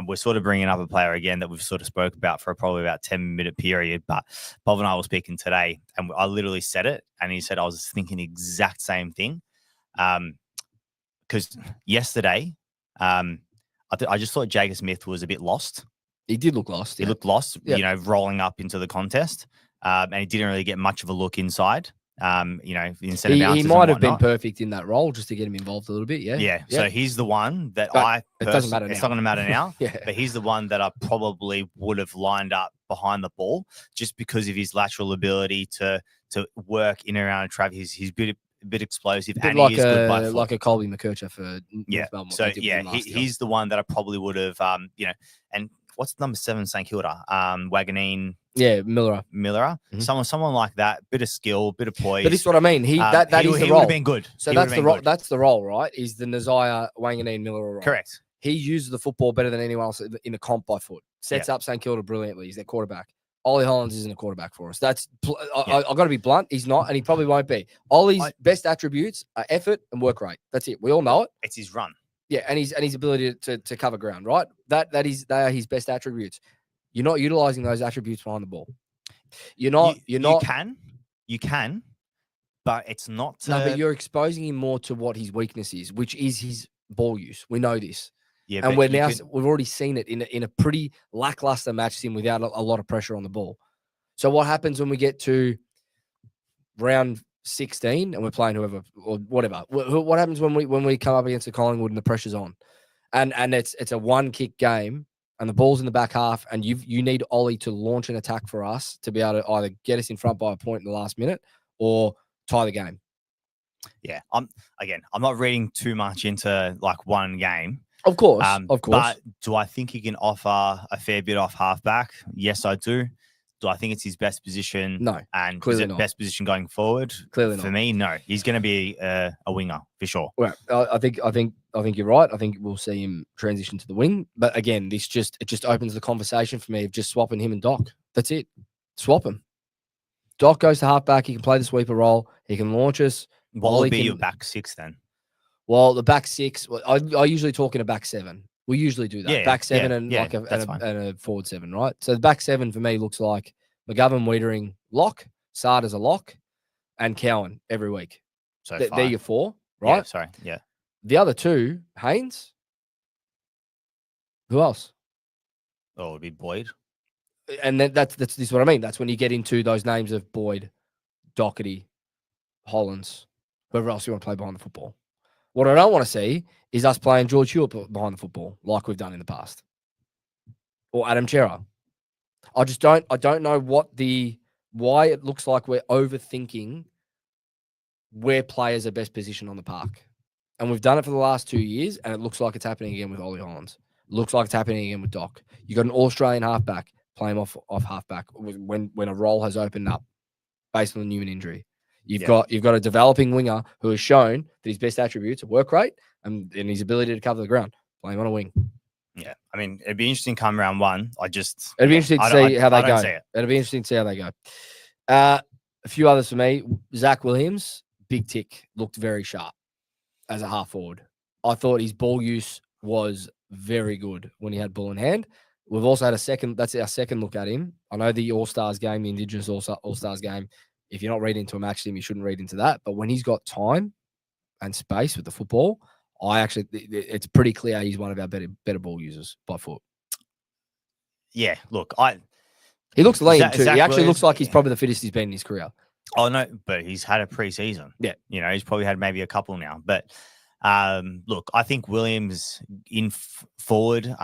B: We're sort of bringing up a player again that we've sort of spoke about for probably about 10-minute period, but Bob and I were speaking today and I literally said it and he said, I was thinking the exact same thing. Because yesterday, I just thought Jagger Smith was a bit lost.
A: He did look lost.
B: He looked lost, you know, rolling up into the contest. And he didn't really get much of a look inside. You know, instead of
A: he might have been perfect in that role just to get him involved a little bit. Yeah.
B: So he's the one that
A: it doesn't matter now.
B: It's not going to matter now.
A: Yeah.
B: But he's the one that I probably would have lined up behind the ball just because of his lateral ability to work in and around Trav. He's a bit explosive, and
A: like
B: he is good by foot.
A: like a Colby McKercher for
B: he's the one that I probably would have you know. And what's number 7 St Kilda? Wagonine.
A: Yeah, Miller.
B: Someone like that, bit of skill, bit of poise.
A: But this is what I mean. That is the role.
B: He would have been good.
A: So that's the role. That's the role, right? Is the Nazaya Wanganeen Miller role?
B: Correct.
A: He uses the football better than anyone else in the comp by foot. Sets up St Kilda brilliantly. He's their quarterback. Ollie Hollands isn't a quarterback for us. I've got to be blunt. He's not, and he probably won't be. Ollie's best attributes are effort and work rate. That's it. We all know it.
B: It's his run.
A: Yeah, and his ability to cover ground, right? They are his best attributes. You're not utilizing those attributes behind the ball. You
B: can, but it's not.
A: But you're exposing him more to what his weakness is, which is his ball use. We know this.
B: Yeah,
A: and we've already seen it in a pretty lackluster match sim without a lot of pressure on the ball. So what happens when we get to round 16 and we're playing whoever or whatever? What happens when we come up against the Collingwood and the pressure's on, and it's a one kick game and the ball's in the back half and you need Ollie to launch an attack for us to be able to either get us in front by a point in the last minute or tie the game.
B: Yeah, I'm not reading too much into like one game.
A: Of course.
B: But do I think he can offer a fair bit off halfback? Yes, I do. Do I think it's his best position?
A: No,
B: and
A: clearly
B: is it
A: not.
B: Best position going forward?
A: Clearly
B: for
A: not.
B: me, no. He's going to be a winger for sure.
A: Well, I think you're right. I think we'll see him transition to the wing. But again, it just opens the conversation for me of just swapping him and Doc. That's it. Swap him. Doc goes to halfback. He can play the sweeper role. He can launch us.
B: What will be your back six then?
A: Well, the back six, I usually talk in a back seven. We usually do that.
B: Yeah,
A: back seven and a forward seven, right? So the back seven for me looks like McGovern, Wiedering, lock, Sarda's a lock, and Cowan every week.
B: So
A: they're your four, right?
B: Yeah, sorry. Yeah.
A: The other two, Haynes. Who else?
B: Oh, it would be Boyd.
A: And then that's this is what I mean. That's when you get into those names of Boyd, Doherty, Hollands, whoever else you want to play behind the football. What I don't want to see is us playing George Hewitt behind the football like we've done in the past. Or Adam Chera. I don't know why it looks like we're overthinking where players are best positioned on the park. And we've done it for the last 2 years, and it looks like it's happening again with Ollie Hollands. Looks like it's happening again with Doc. You got an All-Australian halfback, play him off halfback when a role has opened up based on the Newman injury. You've got a developing winger who has shown that his best attributes are work rate and his ability to cover the ground. Play him on a wing.
B: Yeah, I mean, it'd be interesting come round one.
A: It'd be interesting to see how they go. It'll be interesting to see how they go. A few others for me. Zach Williams, big tick, looked very sharp as a half forward. I thought his ball use was very good when he had ball in hand. We've also had that's our second look at him. I know the All-Stars game, the Indigenous All-Stars game, if you're not reading into a match team, you shouldn't read into that. But when he's got time and space with the football, it's pretty clear he's one of our better ball users by foot.
B: Yeah, look,
A: he looks lean too.
B: Zach
A: he actually
B: Williams,
A: looks like he's probably the fittest he's been in his career.
B: Oh no, but he's had a preseason.
A: Yeah,
B: he's probably had maybe a couple now. But look, I think Williams forward,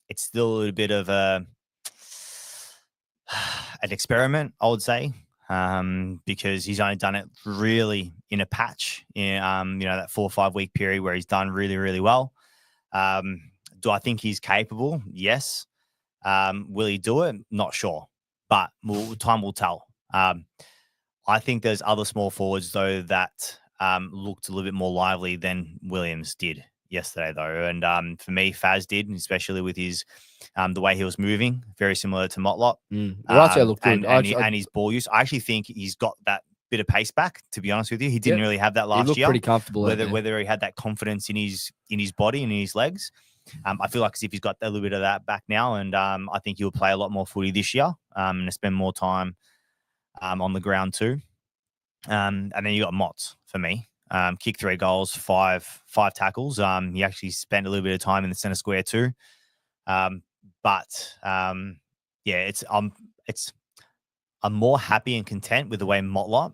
B: it's still a little bit of an experiment, I would say. Because he's only done it really in a patch in, that 4 or 5 week period where he's done really, really well. Do I think he's capable? Yes. Will he do it? Not sure, but time will tell. I think there's other small forwards though that looked a little bit more lively than Williams did yesterday though. And for me, Faz did, especially with his the way he was moving, very similar to Motlop.
A: Looked good.
B: And his ball use. I actually think he's got that bit of pace back, to be honest with you. He didn't really have that last year.
A: He looked pretty comfortable.
B: Whether he had that confidence in his body and in his legs. I feel like as if he's got a little bit of that back now. And I think he'll play a lot more footy this year and spend more time on the ground too. And then you got Motts for me. Kicked 3 goals, five tackles. He actually spent a little bit of time in the center square too. I'm more happy and content with the way Motlop,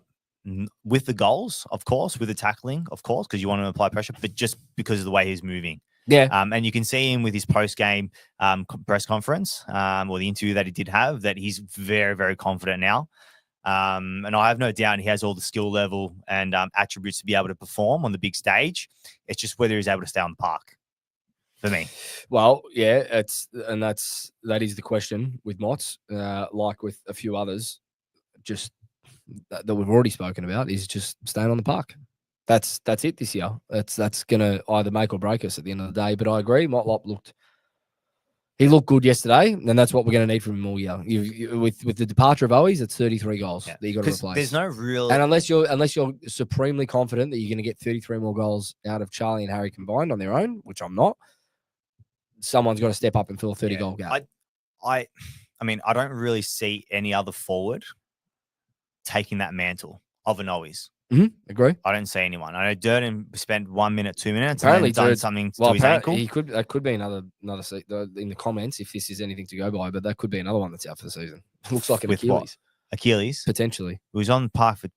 B: with the goals, of course, with the tackling, of course, because you want to apply pressure, but just because of the way he's moving.
A: Yeah.
B: And you can see him with his post-game press conference or the interview that he did have, that he's very, very confident now. And I have no doubt he has all the skill level and attributes to be able to perform on the big stage. It's just whether he's able to stay on the park for me.
A: Well, yeah, that is the question with Mott's, like with a few others, just that we've already spoken about, is just staying on the park. That's it this year. That's gonna either make or break us at the end of the day. But I agree, Motlop looked good yesterday, and that's what we're going to need from him all year. With the departure of Owies, it's 33 goals that you got to replace.
B: There's no real,
A: and unless you're supremely confident that you're going to get 33 more goals out of Charlie and Harry combined on their own, which I'm not, someone's got to step up and fill a 30 goal gap.
B: I mean, I don't really see any other forward taking that mantle of an Owies.
A: Agree.
B: I don't see anyone. I know Durden spent 1 minute, 2 minutes,
A: apparently
B: and then done something to his ankle.
A: That could be another in the comments if this is anything to go by, but that could be another one that's out for the season. Looks like an
B: With
A: Achilles.
B: what? Achilles?
A: Potentially.
B: He was on the park for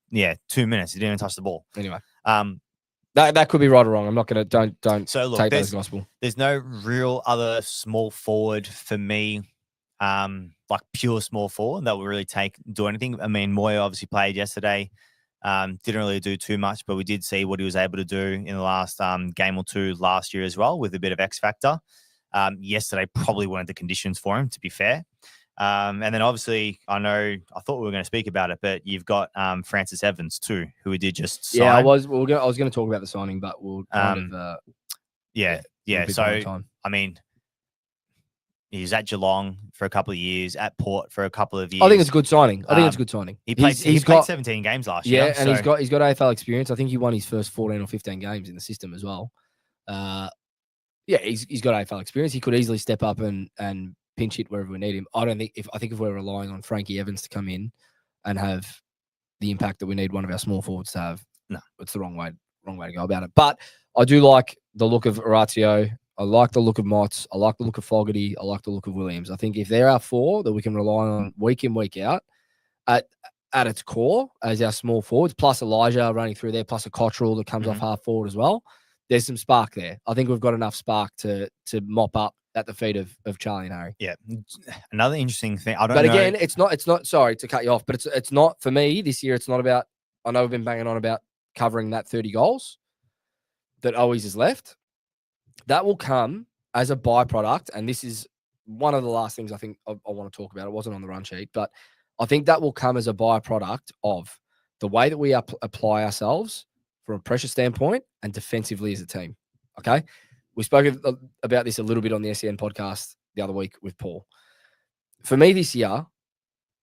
B: 2 minutes. He didn't even touch the ball.
A: Anyway. That could be right or wrong. I'm not gonna don't
B: so look,
A: take that as gospel.
B: There's no real other small forward for me, like pure small forward that will really do anything. I mean, Moya obviously played yesterday. Didn't really do too much, but we did see what he was able to do in the last game or two last year as well, with a bit of X factor. Yesterday probably weren't the conditions for him, to be fair. And then obviously, I thought we were going to speak about it, but you've got Francis Evans too, who we did just sign.
A: Yeah, I was going to talk about the signing, but we'll kind of
B: yeah. So I mean, he's at Geelong for a couple of years, at Port for a couple of years.
A: I think it's a good signing.
B: He played 17 games last year.
A: Yeah, and he's got AFL experience. I think he won his first 14 or 15 games in the system as well. He's got AFL experience. He could easily step up and pinch hit wherever we need him. I think if we're relying on Frankie Evans to come in and have the impact that we need one of our small forwards to have, no, it's the wrong way to go about it. But I do like the look of Orazio. I like the look of Motts. I like the look of Fogarty. I like the look of Williams. I think if there are four that we can rely on week in, week out at its core as our small forwards, plus Elijah running through there, plus a Cottrell that comes off half forward as well, there's some spark there. I think we've got enough spark to mop up at the feet of Charlie and Harry. Yeah.
B: Another interesting thing.
A: Again, it's not, sorry to cut you off, but it's not for me this year. It's not about, I know we've been banging on about covering that 30 goals that always is left. That will come as a byproduct, and this is one of the last things I think I want to talk about. It wasn't on the run sheet, but I think that will come as a byproduct of the way that we apply ourselves from a pressure standpoint and defensively as a team. Okay? We spoke about this a little bit on the SEN podcast the other week with Paul. For me this year,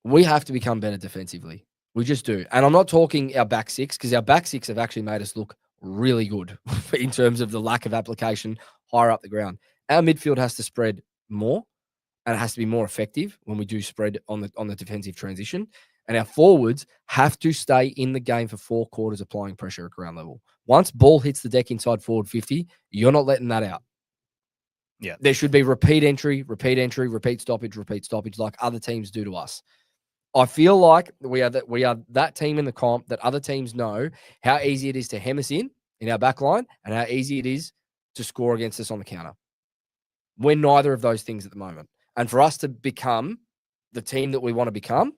A: we have to become better defensively. We just do. And I'm not talking our back six, because our back six have actually made us look really good in terms of the lack of application higher up the ground. Our midfield has to spread more, and it has to be more effective when we do spread on the defensive transition. And our forwards have to stay in the game for 4 quarters, applying pressure at ground level. Once ball hits the deck inside forward 50, you're not letting that out.
B: Yeah,
A: there should be repeat entry, repeat stoppage, like other teams do to us. I feel like we are that team in the comp that other teams know how easy it is to hem us in our back line and how easy it is to score against us on the counter. We're neither of those things at the moment. And for us to become the team that we want to become,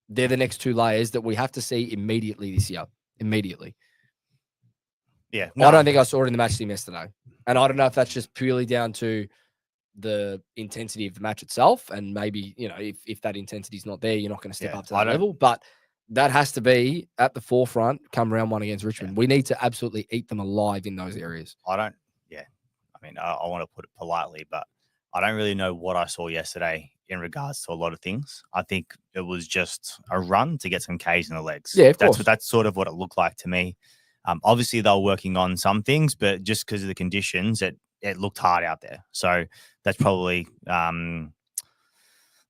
A: they're the next 2 layers that we have to see immediately this year. Immediately.
B: Yeah.
A: No. I don't think I saw it in the match team yesterday. And I don't know if that's just purely down to the intensity of the match itself. And maybe, if that intensity is not there, you're not going to step up to that level. But that has to be at the forefront come round 1 against Richmond. Yeah. We need to absolutely eat them alive in those areas.
B: I want to put it politely, but I don't really know what I saw yesterday in regards to a lot of things. I think it was just a run to get some Ks in the legs.
A: Yeah, of course.
B: That's sort of what it looked like to me. Obviously, they were working on some things, but just because of the conditions, it looked hard out there. So that's probably that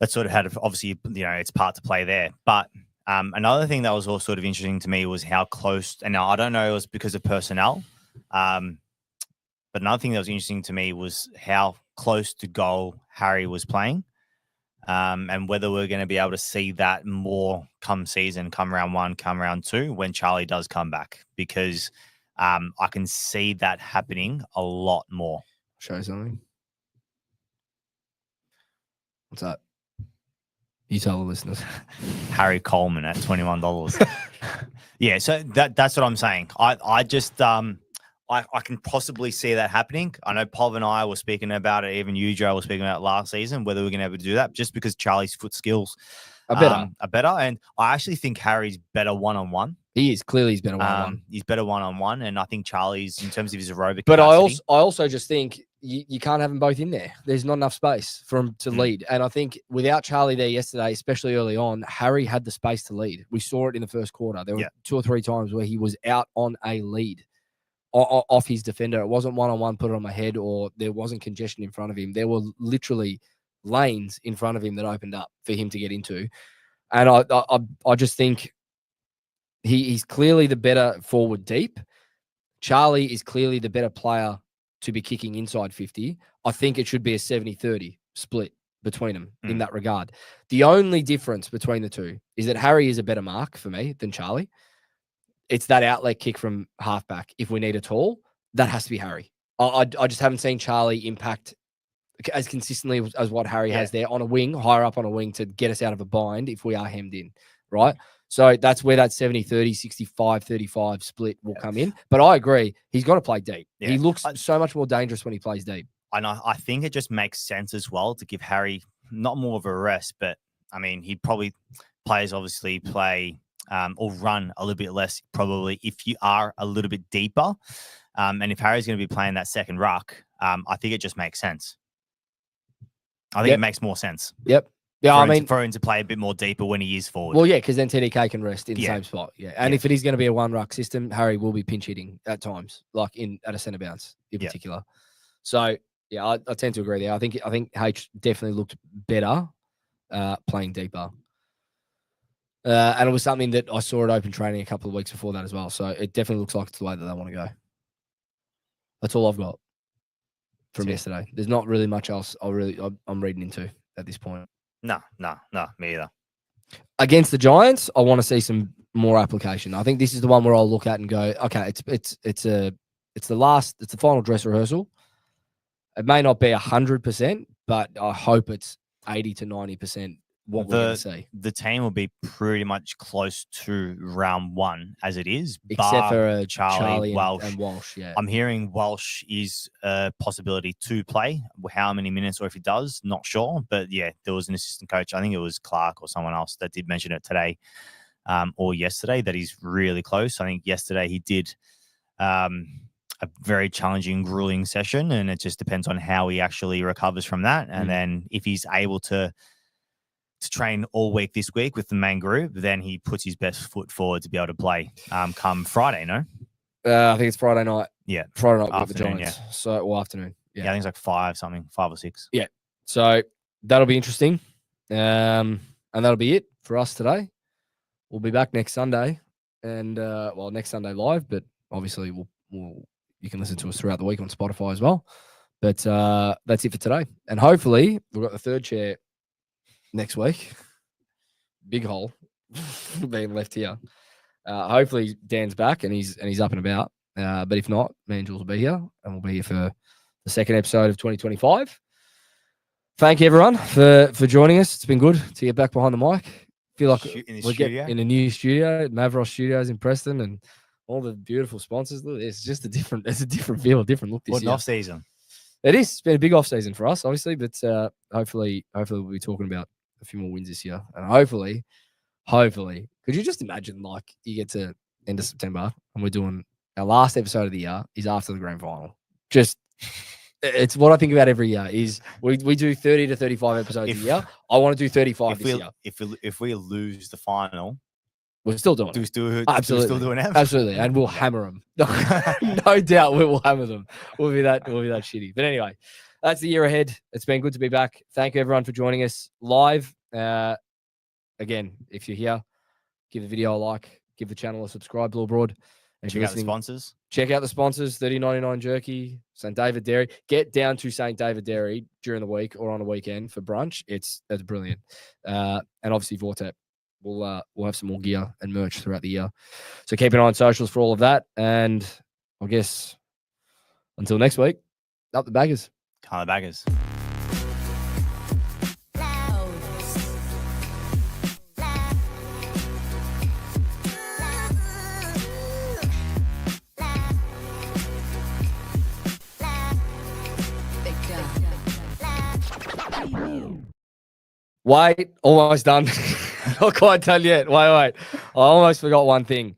B: sort of had, obviously, its part to play there. But another thing that was also sort of interesting to me was how close, and now I don't know, it was because of personnel, but another thing that was interesting to me was how close to goal Harry was playing, and whether we're going to be able to see that more come season, come round 1, come round 2, when Charlie does come back, because I can see that happening a lot more.
A: Show something. What's that? You tell the listeners.
B: Harry Coleman at $21. Yeah, so that's what I'm saying. I just I can possibly see that happening. I know Pov and I were speaking about it. Even you, Joe, were speaking about it last season, whether we're going to be able to do that, just because Charlie's foot skills are better. And I actually think Harry's better one-on-one.
A: He is. Clearly, he's better one-on-one.
B: He's better one-on-one. And I think Charlie's, in terms of his aerobic
A: But
B: capacity,
A: I also just think you can't have them both in there. There's not enough space for him to lead. And I think without Charlie there yesterday, especially early on, Harry had the space to lead. We saw it in the first quarter. There were 2 or 3 times where he was out on a lead off his defender. It wasn't one-on-one, put it on my head, or there wasn't congestion in front of him. There were literally lanes in front of him that opened up for him to get into. And I just think he's clearly the better forward deep. Charlie is clearly the better player to be kicking inside 50. I think it should be a 70-30 split between them in that regard. The only difference between the two is that Harry is a better mark for me than Charlie. It's that outlet kick from halfback. If we need a tall, that has to be Harry. I just haven't seen Charlie impact as consistently as what Harry has there on a wing, higher up on a wing, to get us out of a bind if we are hemmed in, right? So that's where that 70-30, 65-35 split will come in. But I agree, he's got to play deep. Yeah. He looks so much more dangerous when he plays deep.
B: And I think it just makes sense as well to give Harry not more of a rest, but I mean, players obviously play or run a little bit less probably if you are a little bit deeper. And if Harry's going to be playing that second ruck, I think it just makes sense. I think it makes more sense.
A: Yep. Yeah,
B: for him to play a bit more deeper when he is forward.
A: Well, yeah, because then TDK can rest in the same spot. Yeah, and if it is going to be a one ruck system, Harry will be pinch hitting at times, like at a centre bounce in particular. So yeah, I tend to agree there. I think H definitely looked better playing deeper, and it was something that I saw at open training a couple of weeks before that as well. So it definitely looks like it's the way that they want to go. That's all I've got from yesterday. There's not really much else I'm reading into at this point.
B: No, me either.
A: Against the Giants, I want to see some more application. I think this is the one where I'll look at and go, okay, it's the final dress rehearsal. It may not be 100%, but I hope it's 80 to 90% what we're going to see.
B: The team will be pretty much close to round one as it is,
A: except for
B: Charlie Walsh.
A: And Walsh. Yeah,
B: I'm hearing Walsh is a possibility to play. How many minutes, or if he does, not sure. But yeah, there was an assistant coach. I think it was Clark or someone else that did mention it today or yesterday that he's really close. I think yesterday he did a very challenging, grueling session, and it just depends on how he actually recovers from that. And then if he's able to train all week this week with the main group, then he puts his best foot forward to be able to play come Friday, no?
A: I think it's Friday night.
B: Yeah.
A: Friday night with the Giants. Yeah. So, or afternoon.
B: Yeah, I think it's like 5 or 6.
A: Yeah. So that'll be interesting. And that'll be it for us today. We'll be back next Sunday. And, next Sunday live, but obviously you can listen to us throughout the week on Spotify as well. But that's it for today. And hopefully we've got the third chair next week. Big hole being left here. Hopefully Dan's back and he's up and about. But if not, me and Jules will be here, and we'll be here for the second episode of 2025. Thank you everyone for joining us. It's been good to get back behind the mic. Feel like we're getting in a new studio, Mavros Studios in Preston, and all the beautiful sponsors. It's just a different feel, a different look this year.
B: What an off season.
A: It is. It's been a big off season for us, obviously, but hopefully we'll be talking about a few more wins this year. And hopefully, could you just imagine, like, you get to end of September and we're doing our last episode of the year is after the grand final. Just, it's what I think about every year is we do 30 to 35 episodes a year. I want to do 35 this year.
B: If we lose the final,
A: we're still doing it.
B: Absolutely.
A: We're still doing it. Absolutely. And we'll hammer them. No doubt we will hammer them. We'll be that shitty. But anyway, that's the year ahead. It's been good to be back. Thank you everyone for joining us live. Again, if you're here, give the video a like, give the channel a subscribe, Blue Broad. And
B: check out the sponsors.
A: Check out the sponsors, $30.99 Jerky, St. David Dairy. Get down to St. David Dairy during the week or on a weekend for brunch. That's brilliant. And obviously VORTEP. We'll have some more gear and merch throughout the year. So keep an eye on socials for all of that. And I guess until next week, up the baggers.
B: Kind of baggers.
A: Wait, almost done. Not quite done yet. Wait. I almost forgot one thing.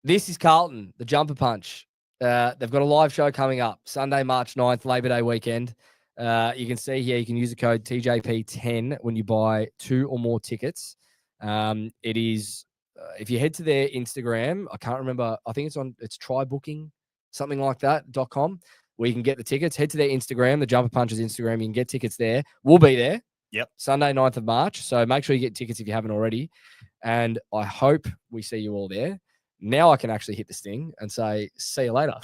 A: This is Carlton, the Jumper Punch. They've got a live show coming up Sunday, March 9th, Labor Day weekend. You can see here, you can use the code TJP10 when you buy 2 or more tickets. It is, if you head to their Instagram, I can't remember, I think it's trybooking, something like that.com, where you can get the tickets. Head to their Instagram, the Jumper Punch's Instagram. You can get tickets there. We'll be there.
B: Yep.
A: Sunday, 9th of March. So make sure you get tickets if you haven't already. And I hope we see you all there. Now I can actually hit this thing and say, see you later.